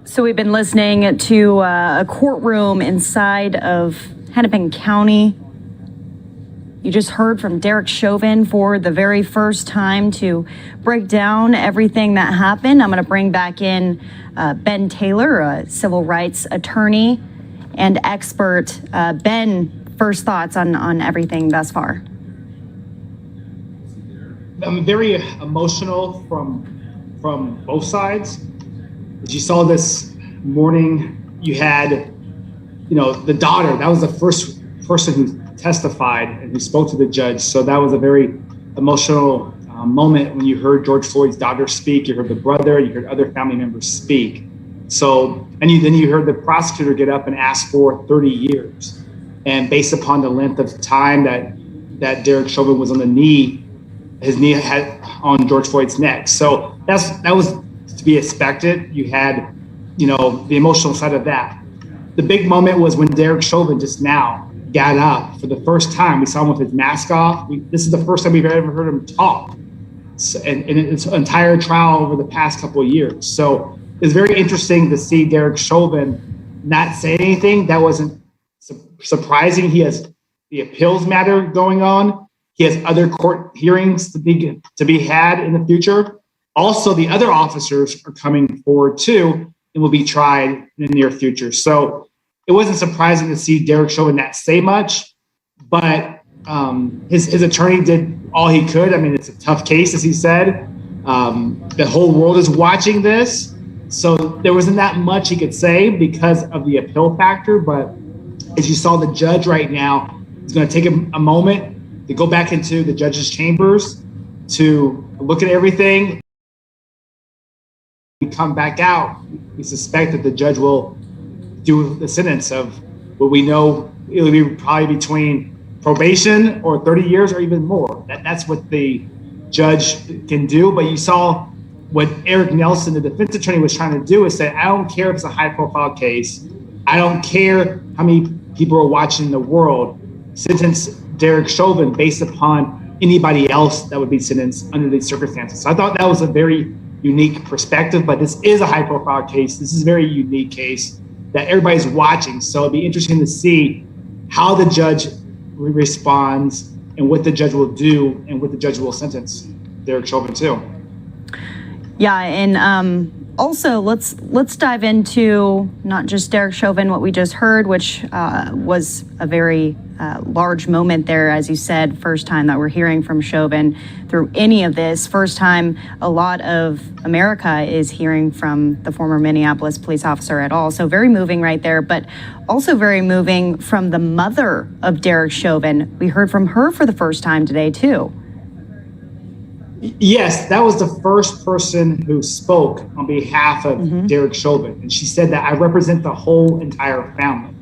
So we've been listening to a courtroom inside of Hennepin County. You just heard from Derek Chauvin for the very first time to break down everything that happened. I'm going to bring back in Ben Taylor, a civil rights attorney and expert. Ben, first thoughts on everything thus far? I'm very emotional from both sides. As you saw this morning, you had, the daughter. That was the first person who testified and who spoke to the judge. So that was a very emotional moment when you heard George Floyd's daughter speak. You heard the brother, you heard other family members speak. So, then you heard the prosecutor get up and ask for 30 years. And based upon the length of time that Derek Chauvin was on the knee, his knee had on George Floyd's neck. So that was to be expected. You had, the emotional side of that. The big moment was when Derek Chauvin just now got up for the first time. We saw him with his mask off. This is the first time we've ever heard him talk in its entire trial over the past couple of years. So it's very interesting to see Derek Chauvin not say anything. That wasn't surprising. He has the appeals matter going on. He has other court hearings to be had in the future. Also, the other officers are coming forward too and will be tried in the near future. So it wasn't surprising to see Derek Chauvin not say much, but his attorney did all he could. I mean, it's a tough case, as he said. The whole world is watching this. So there wasn't that much he could say because of the appeal factor. But as you saw, the judge right now is going to take a moment to go back into the judge's chambers to look at everything. We come back out, we suspect that the judge will do the sentence of what we know it'll be probably between probation or 30 years or even more. That's what the judge can do. But you saw what Eric Nelson, the defense attorney, was trying to do is say, I don't care if it's a high profile case. I don't care how many people are watching in the world. Sentence Derek Chauvin based upon anybody else that would be sentenced under these circumstances. So I thought that was a very unique perspective, but this is a high profile case. This is a very unique case that everybody's watching. So it'd be interesting to see how the judge responds and what the judge will do and what the judge will sentence Derek Chauvin to. Yeah, and also let's dive into not just Derek Chauvin, what we just heard, which was a very large moment there, as you said, first time that we're hearing from Chauvin through any of this. First time a lot of America is hearing from the former Minneapolis police officer at all. So very moving right there, but also very moving from the mother of Derek Chauvin. We heard from her for the first time today too. Yes, that was the first person who spoke on behalf of Derek Chauvin. And she said that I represent the whole entire family.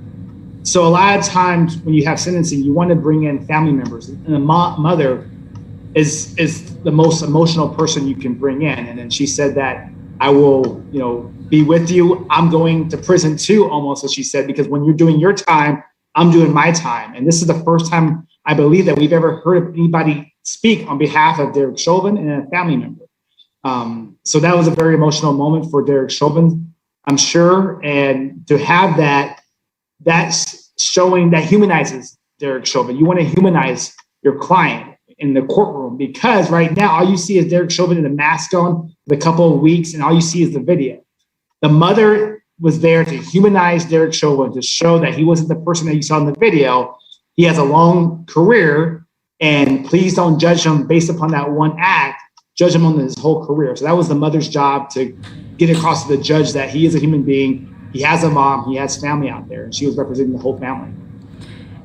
So a lot of times when you have sentencing, you want to bring in family members. And the mother is the most emotional person you can bring in. And then she said that I will, be with you. I'm going to prison too, almost, as she said, because when you're doing your time, I'm doing my time. And this is the first time I believe that we've ever heard of anybody speak on behalf of Derek Chauvin and a family member. So that was a very emotional moment for Derek Chauvin, I'm sure. And to have that's showing that humanizes Derek Chauvin. You want to humanize your client in the courtroom, because right now all you see is Derek Chauvin in a mask on for a couple of weeks, and all you see is the video. The mother was there to humanize Derek Chauvin, to show that he wasn't the person that you saw in the video. He has a long career, and please don't judge him based upon that one act. Judge him on his whole career. So that was the mother's job, to get across to the judge that he is a human being. He has a mom, he has family out there, and she was representing the whole family.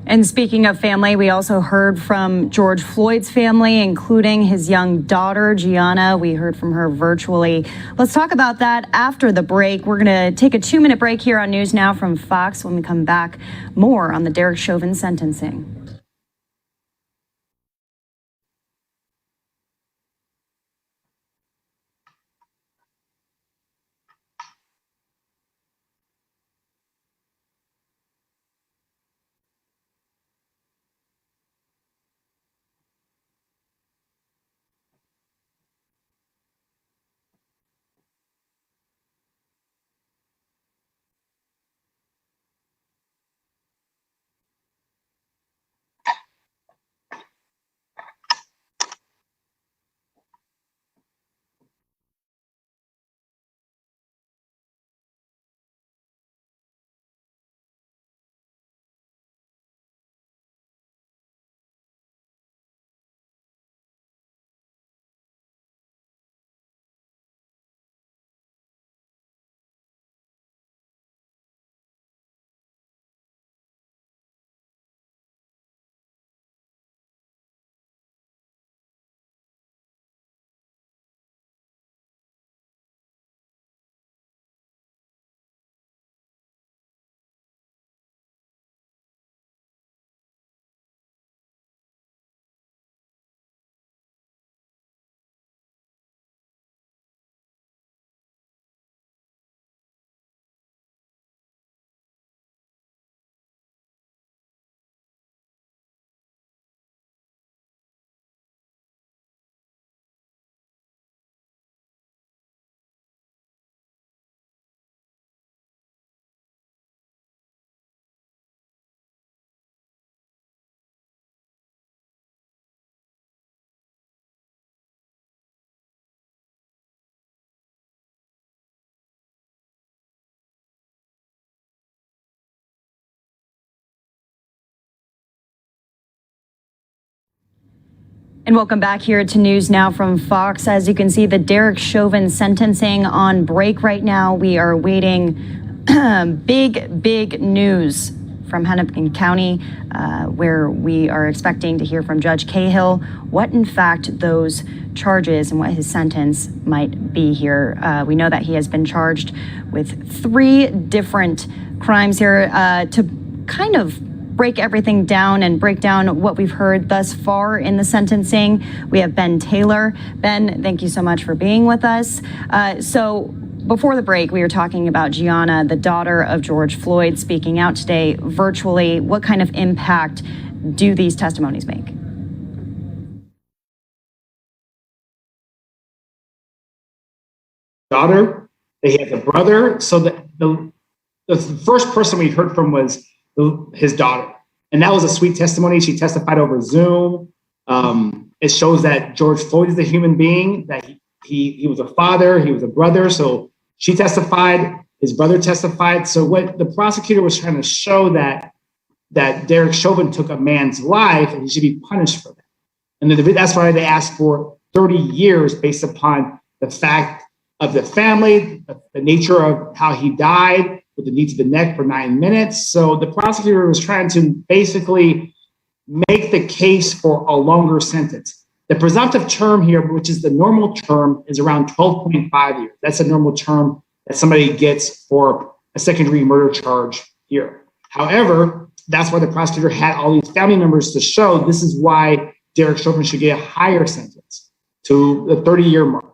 And speaking of family, we also heard from George Floyd's family, including his young daughter, Gianna. We heard from her virtually. Let's talk about that after the break. We're going to take a 2-minute break here on News Now from Fox. When we come back, more on the Derek Chauvin sentencing. And welcome back here to News Now from Fox. As you can see, the Derek Chauvin sentencing on break right now. We are waiting big news from Hennepin County, where we are expecting to hear from Judge Cahill what in fact those charges and what his sentence might be here. We know that he has been charged with 3 different crimes here. To kind of break everything down and break down what we've heard thus far in the sentencing, we have Ben Taylor. Ben, thank you so much for being with us. So before the break, we were talking about Gianna, the daughter of George Floyd, speaking out today virtually. What kind of impact do these testimonies make? Daughter, they have a brother. So the first person we heard from was his daughter. And that was a sweet testimony. She testified over Zoom. It shows that George Floyd is a human being, that he was a father, he was a brother. So she testified, his brother testified. So what the prosecutor was trying to show that Derek Chauvin took a man's life and he should be punished for that. And that's why they asked for 30 years based upon the fact of the family, the nature of how he died, with the knee to the neck for 9 minutes. So the prosecutor was trying to basically make the case for a longer sentence. The presumptive term here, which is the normal term, is around 12.5 years. That's a normal term that somebody gets for a second-degree murder charge here. However, that's why the prosecutor had all these family members to show this is why Derek Chauvin should get a higher sentence to the 30-year mark.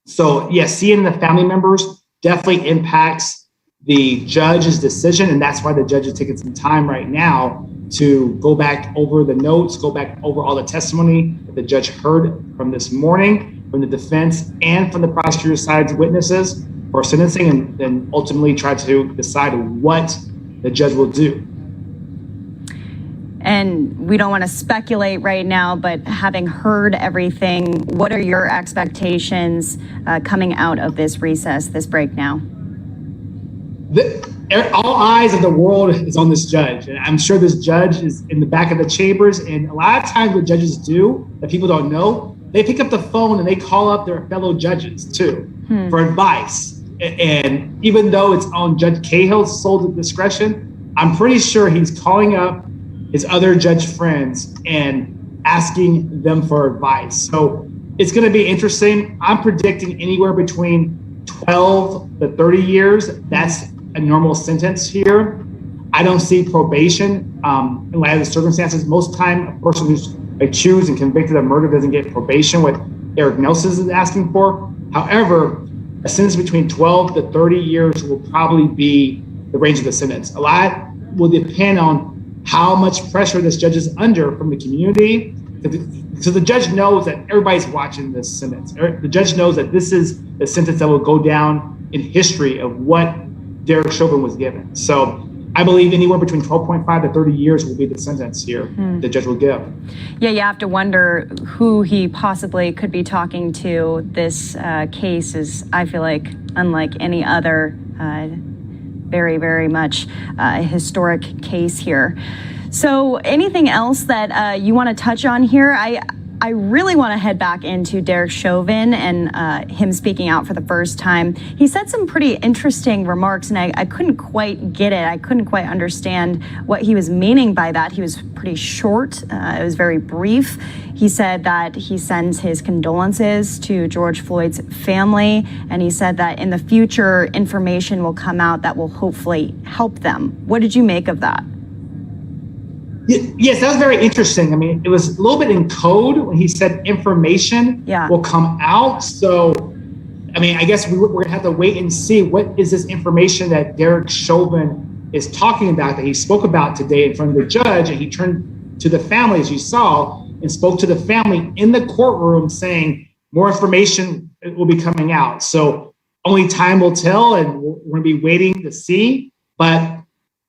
So, yes, seeing the family members definitely impacts the judge's decision, and that's why the judge is taking some time right now to go back over the notes, go back over all the testimony that the judge heard from this morning, from the defense and from the prosecutor's side's witnesses for sentencing, and then ultimately try to decide what the judge will do. And we don't want to speculate right now, but having heard everything, what are your expectations coming out of this recess, this break now? All eyes of the world is on this judge. And I'm sure this judge is in the back of the chambers. And a lot of times what judges do that people don't know, they pick up the phone and they call up their fellow judges too for advice. And even though it's on Judge Cahill's sole discretion, I'm pretty sure he's calling up his other judge friends and asking them for advice. So it's going to be interesting. I'm predicting anywhere between 12 to 30 years. That's a normal sentence here. I don't see probation in light of the circumstances. Most time, a person who's accused and convicted of murder doesn't get probation, what Eric Nelson is asking for. However, a sentence between 12 to 30 years will probably be the range of the sentence. A lot will depend on how much pressure this judge is under from the community. So the judge knows that everybody's watching this sentence. The judge knows that this is the sentence that will go down in history of what Derek Chauvin was given. So I believe anywhere between 12.5 to 30 years will be the sentence here the judge will give. Yeah, you have to wonder who he possibly could be talking to. This case is, I feel like, unlike any other very, very much a historic case here. So anything else that you want to touch on here? I really want to head back into Derek Chauvin and him speaking out for the first time. He said some pretty interesting remarks, and I couldn't quite get it. I couldn't quite understand what he was meaning by that. He was pretty short. It was very brief. He said that he sends his condolences to George Floyd's family, and he said that in the future, information will come out that will hopefully help them. What did you make of that? Yes, that was very interesting. I mean, it was a little bit in code when he said information will come out. So, I mean, I guess we're going to have to wait and see what is this information that Derek Chauvin is talking about, that he spoke about today in front of the judge. And he turned to the family, as you saw, and spoke to the family in the courtroom saying more information will be coming out. So only time will tell, and we're going to be waiting to see. But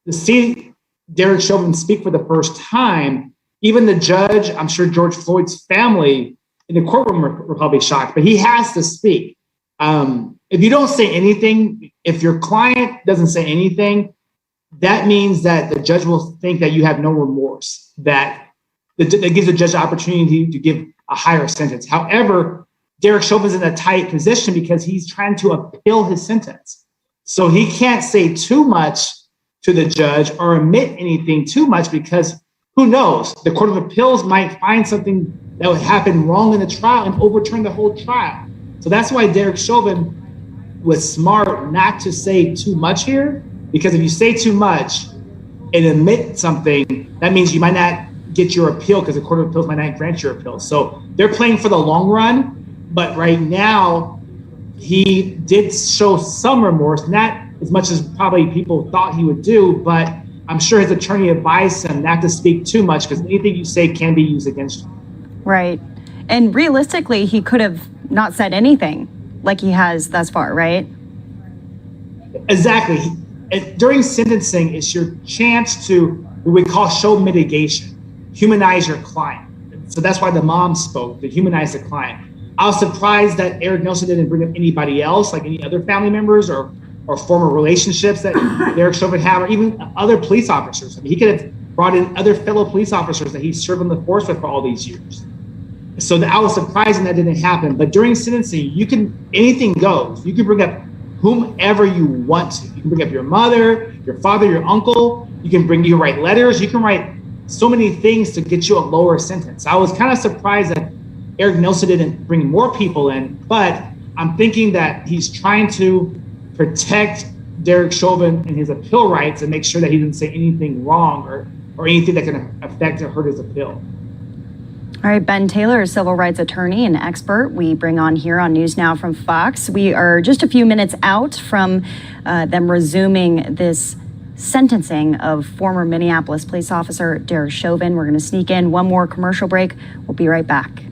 to see Derek Chauvin speak for the first time, even the judge, I'm sure George Floyd's family in the courtroom were probably shocked, but he has to speak. If you don't say anything, if your client doesn't say anything, that means that the judge will think that you have no remorse, that gives the judge the opportunity to give a higher sentence. However, Derek Chauvin's in a tight position because he's trying to appeal his sentence. So he can't say too much to the judge or admit anything too much, because who knows? The Court of Appeals might find something that would happen wrong in the trial and overturn the whole trial. So that's why Derek Chauvin was smart not to say too much here, because if you say too much and admit something, that means you might not get your appeal, because the Court of Appeals might not grant your appeal. So they're playing for the long run, but right now he did show some remorse, not as much as probably people thought he would do, but I'm sure his attorney advised him not to speak too much, because anything you say can be used against you. Right. And realistically, he could have not said anything like he has thus far, right? Exactly. During sentencing, it's your chance to, what we call, show mitigation, humanize your client. So that's why the mom spoke, to humanize the client. I was surprised that Eric Nelson didn't bring up anybody else, like any other family members or former relationships that Derek Chauvin had, or even other police officers. I mean, he could have brought in other fellow police officers that he served on the force with for all these years. So I was surprised that didn't happen. But during sentencing, anything goes. You can bring up whomever you want to. You can bring up your mother, your father, your uncle. You can write letters. You can write so many things to get you a lower sentence. I was kind of surprised that Eric Nelson didn't bring more people in, but I'm thinking that he's trying to protect Derek Chauvin and his appeal rights and make sure that he didn't say anything wrong or anything that can affect or hurt his appeal. All right, Ben Taylor, a civil rights attorney and expert, we bring on here on News Now from Fox. We are just a few minutes out from them resuming this sentencing of former Minneapolis police officer Derek Chauvin. We're going to sneak in one more commercial break. We'll be right back.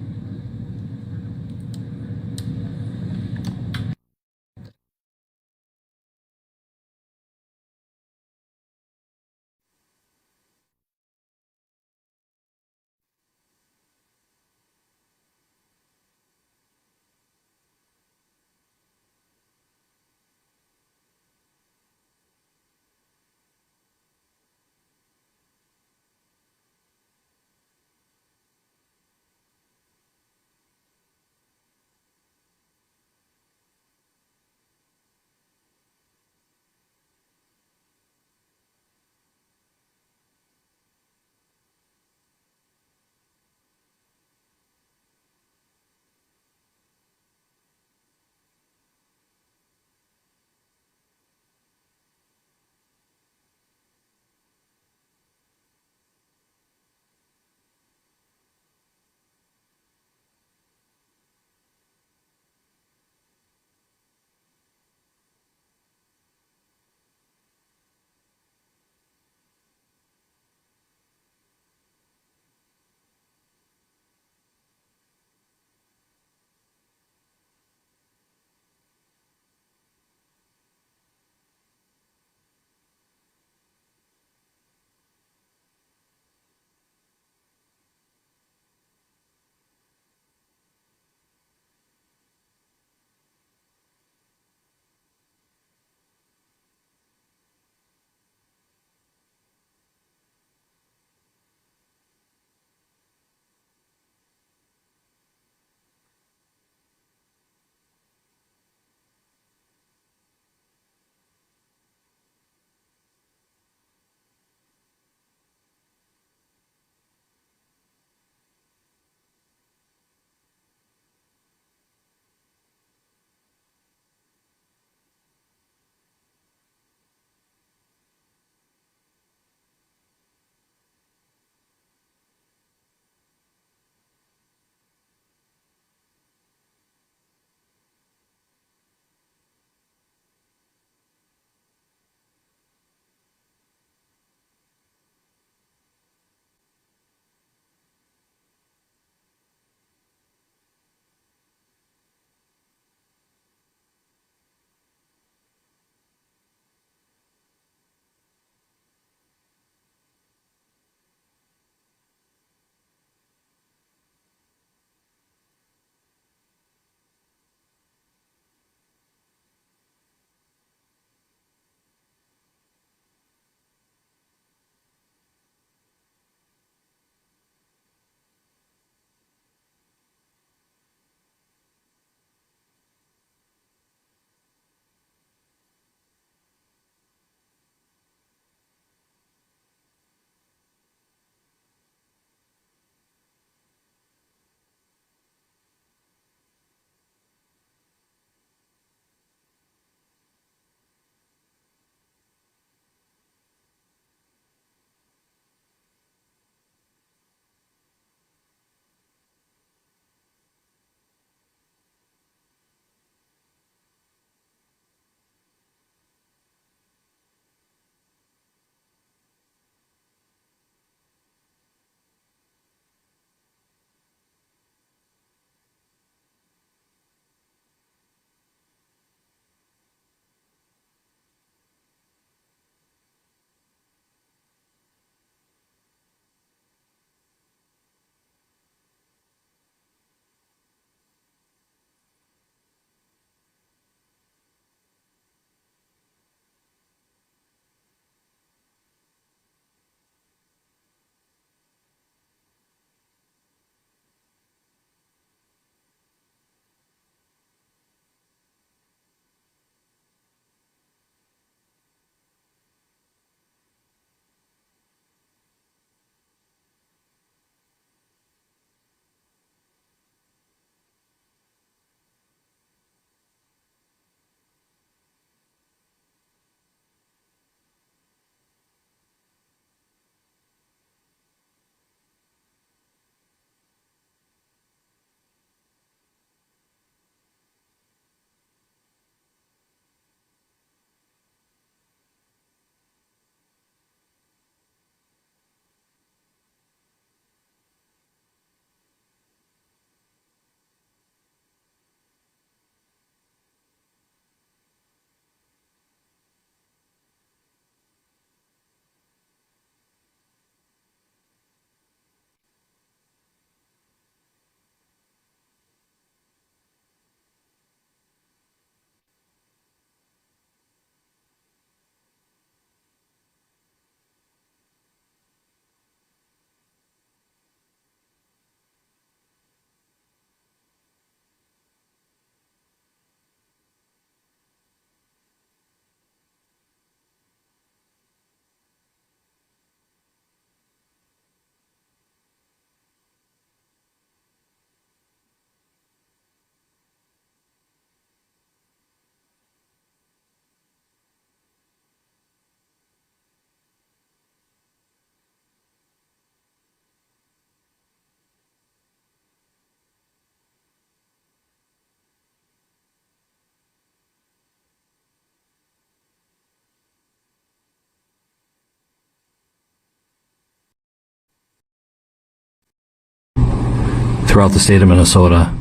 throughout the state of Minnesota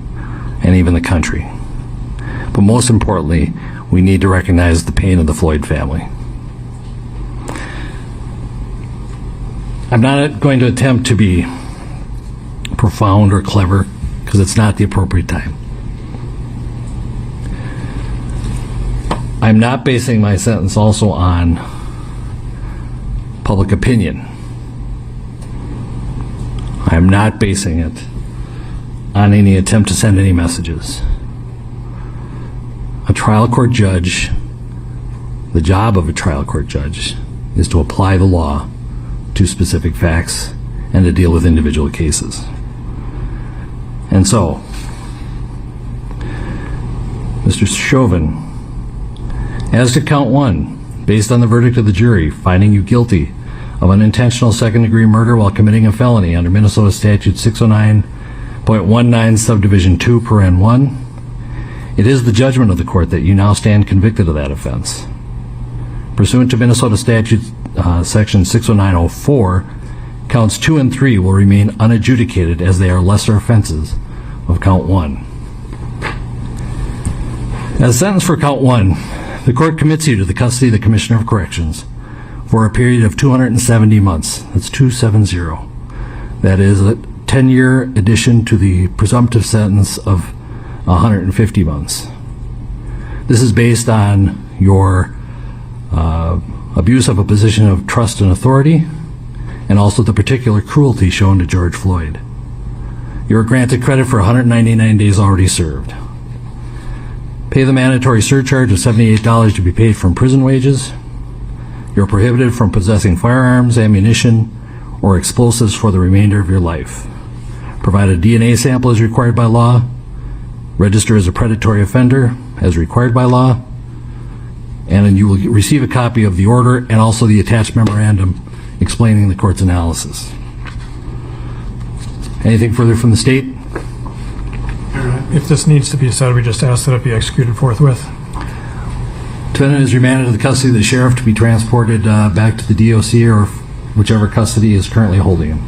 and even the country. But most importantly, we need to recognize the pain of the Floyd family. I'm not going to attempt to be profound or clever because it's not the appropriate time. I'm not basing my sentence also on public opinion. I'm not basing it on any attempt to send any messages. A trial court judge, the job of a trial court judge is to apply the law to specific facts and to deal with individual cases. And so, Mr. Chauvin, as to count 1, based on the verdict of the jury finding you guilty of unintentional second-degree murder while committing a felony under Minnesota Statute 609.19 subdivision 2 paren 1, it is the judgment of the court that you now stand convicted of that offense. Pursuant to Minnesota Statute section 609.04, counts 2 and 3 will remain unadjudicated as they are lesser offenses of count 1. As sentence for count 1, the court commits you to the custody of the Commissioner of Corrections for a period of 270 months. That's 270. That is a 10-year addition to the presumptive sentence of 150 months. This is based on your abuse of a position of trust and authority, and also the particular cruelty shown to George Floyd. You are granted credit for 199 days already served. Pay the mandatory surcharge of $78 to be paid from prison wages. You're prohibited from possessing firearms, ammunition, or explosives for the remainder of your life. Provide a DNA sample as required by law. Register as a predatory offender as required by law. And then you will receive a copy of the order and also the attached memorandum explaining the court's analysis. Anything further from the state? If this needs to be said, we just ask that it be executed forthwith. Defendant is remanded to the custody of the sheriff to be transported back to the DOC or whichever custody is currently holding him.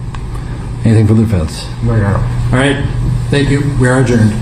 Anything from the defense? No, Your Honor. All right. Thank you. We are adjourned.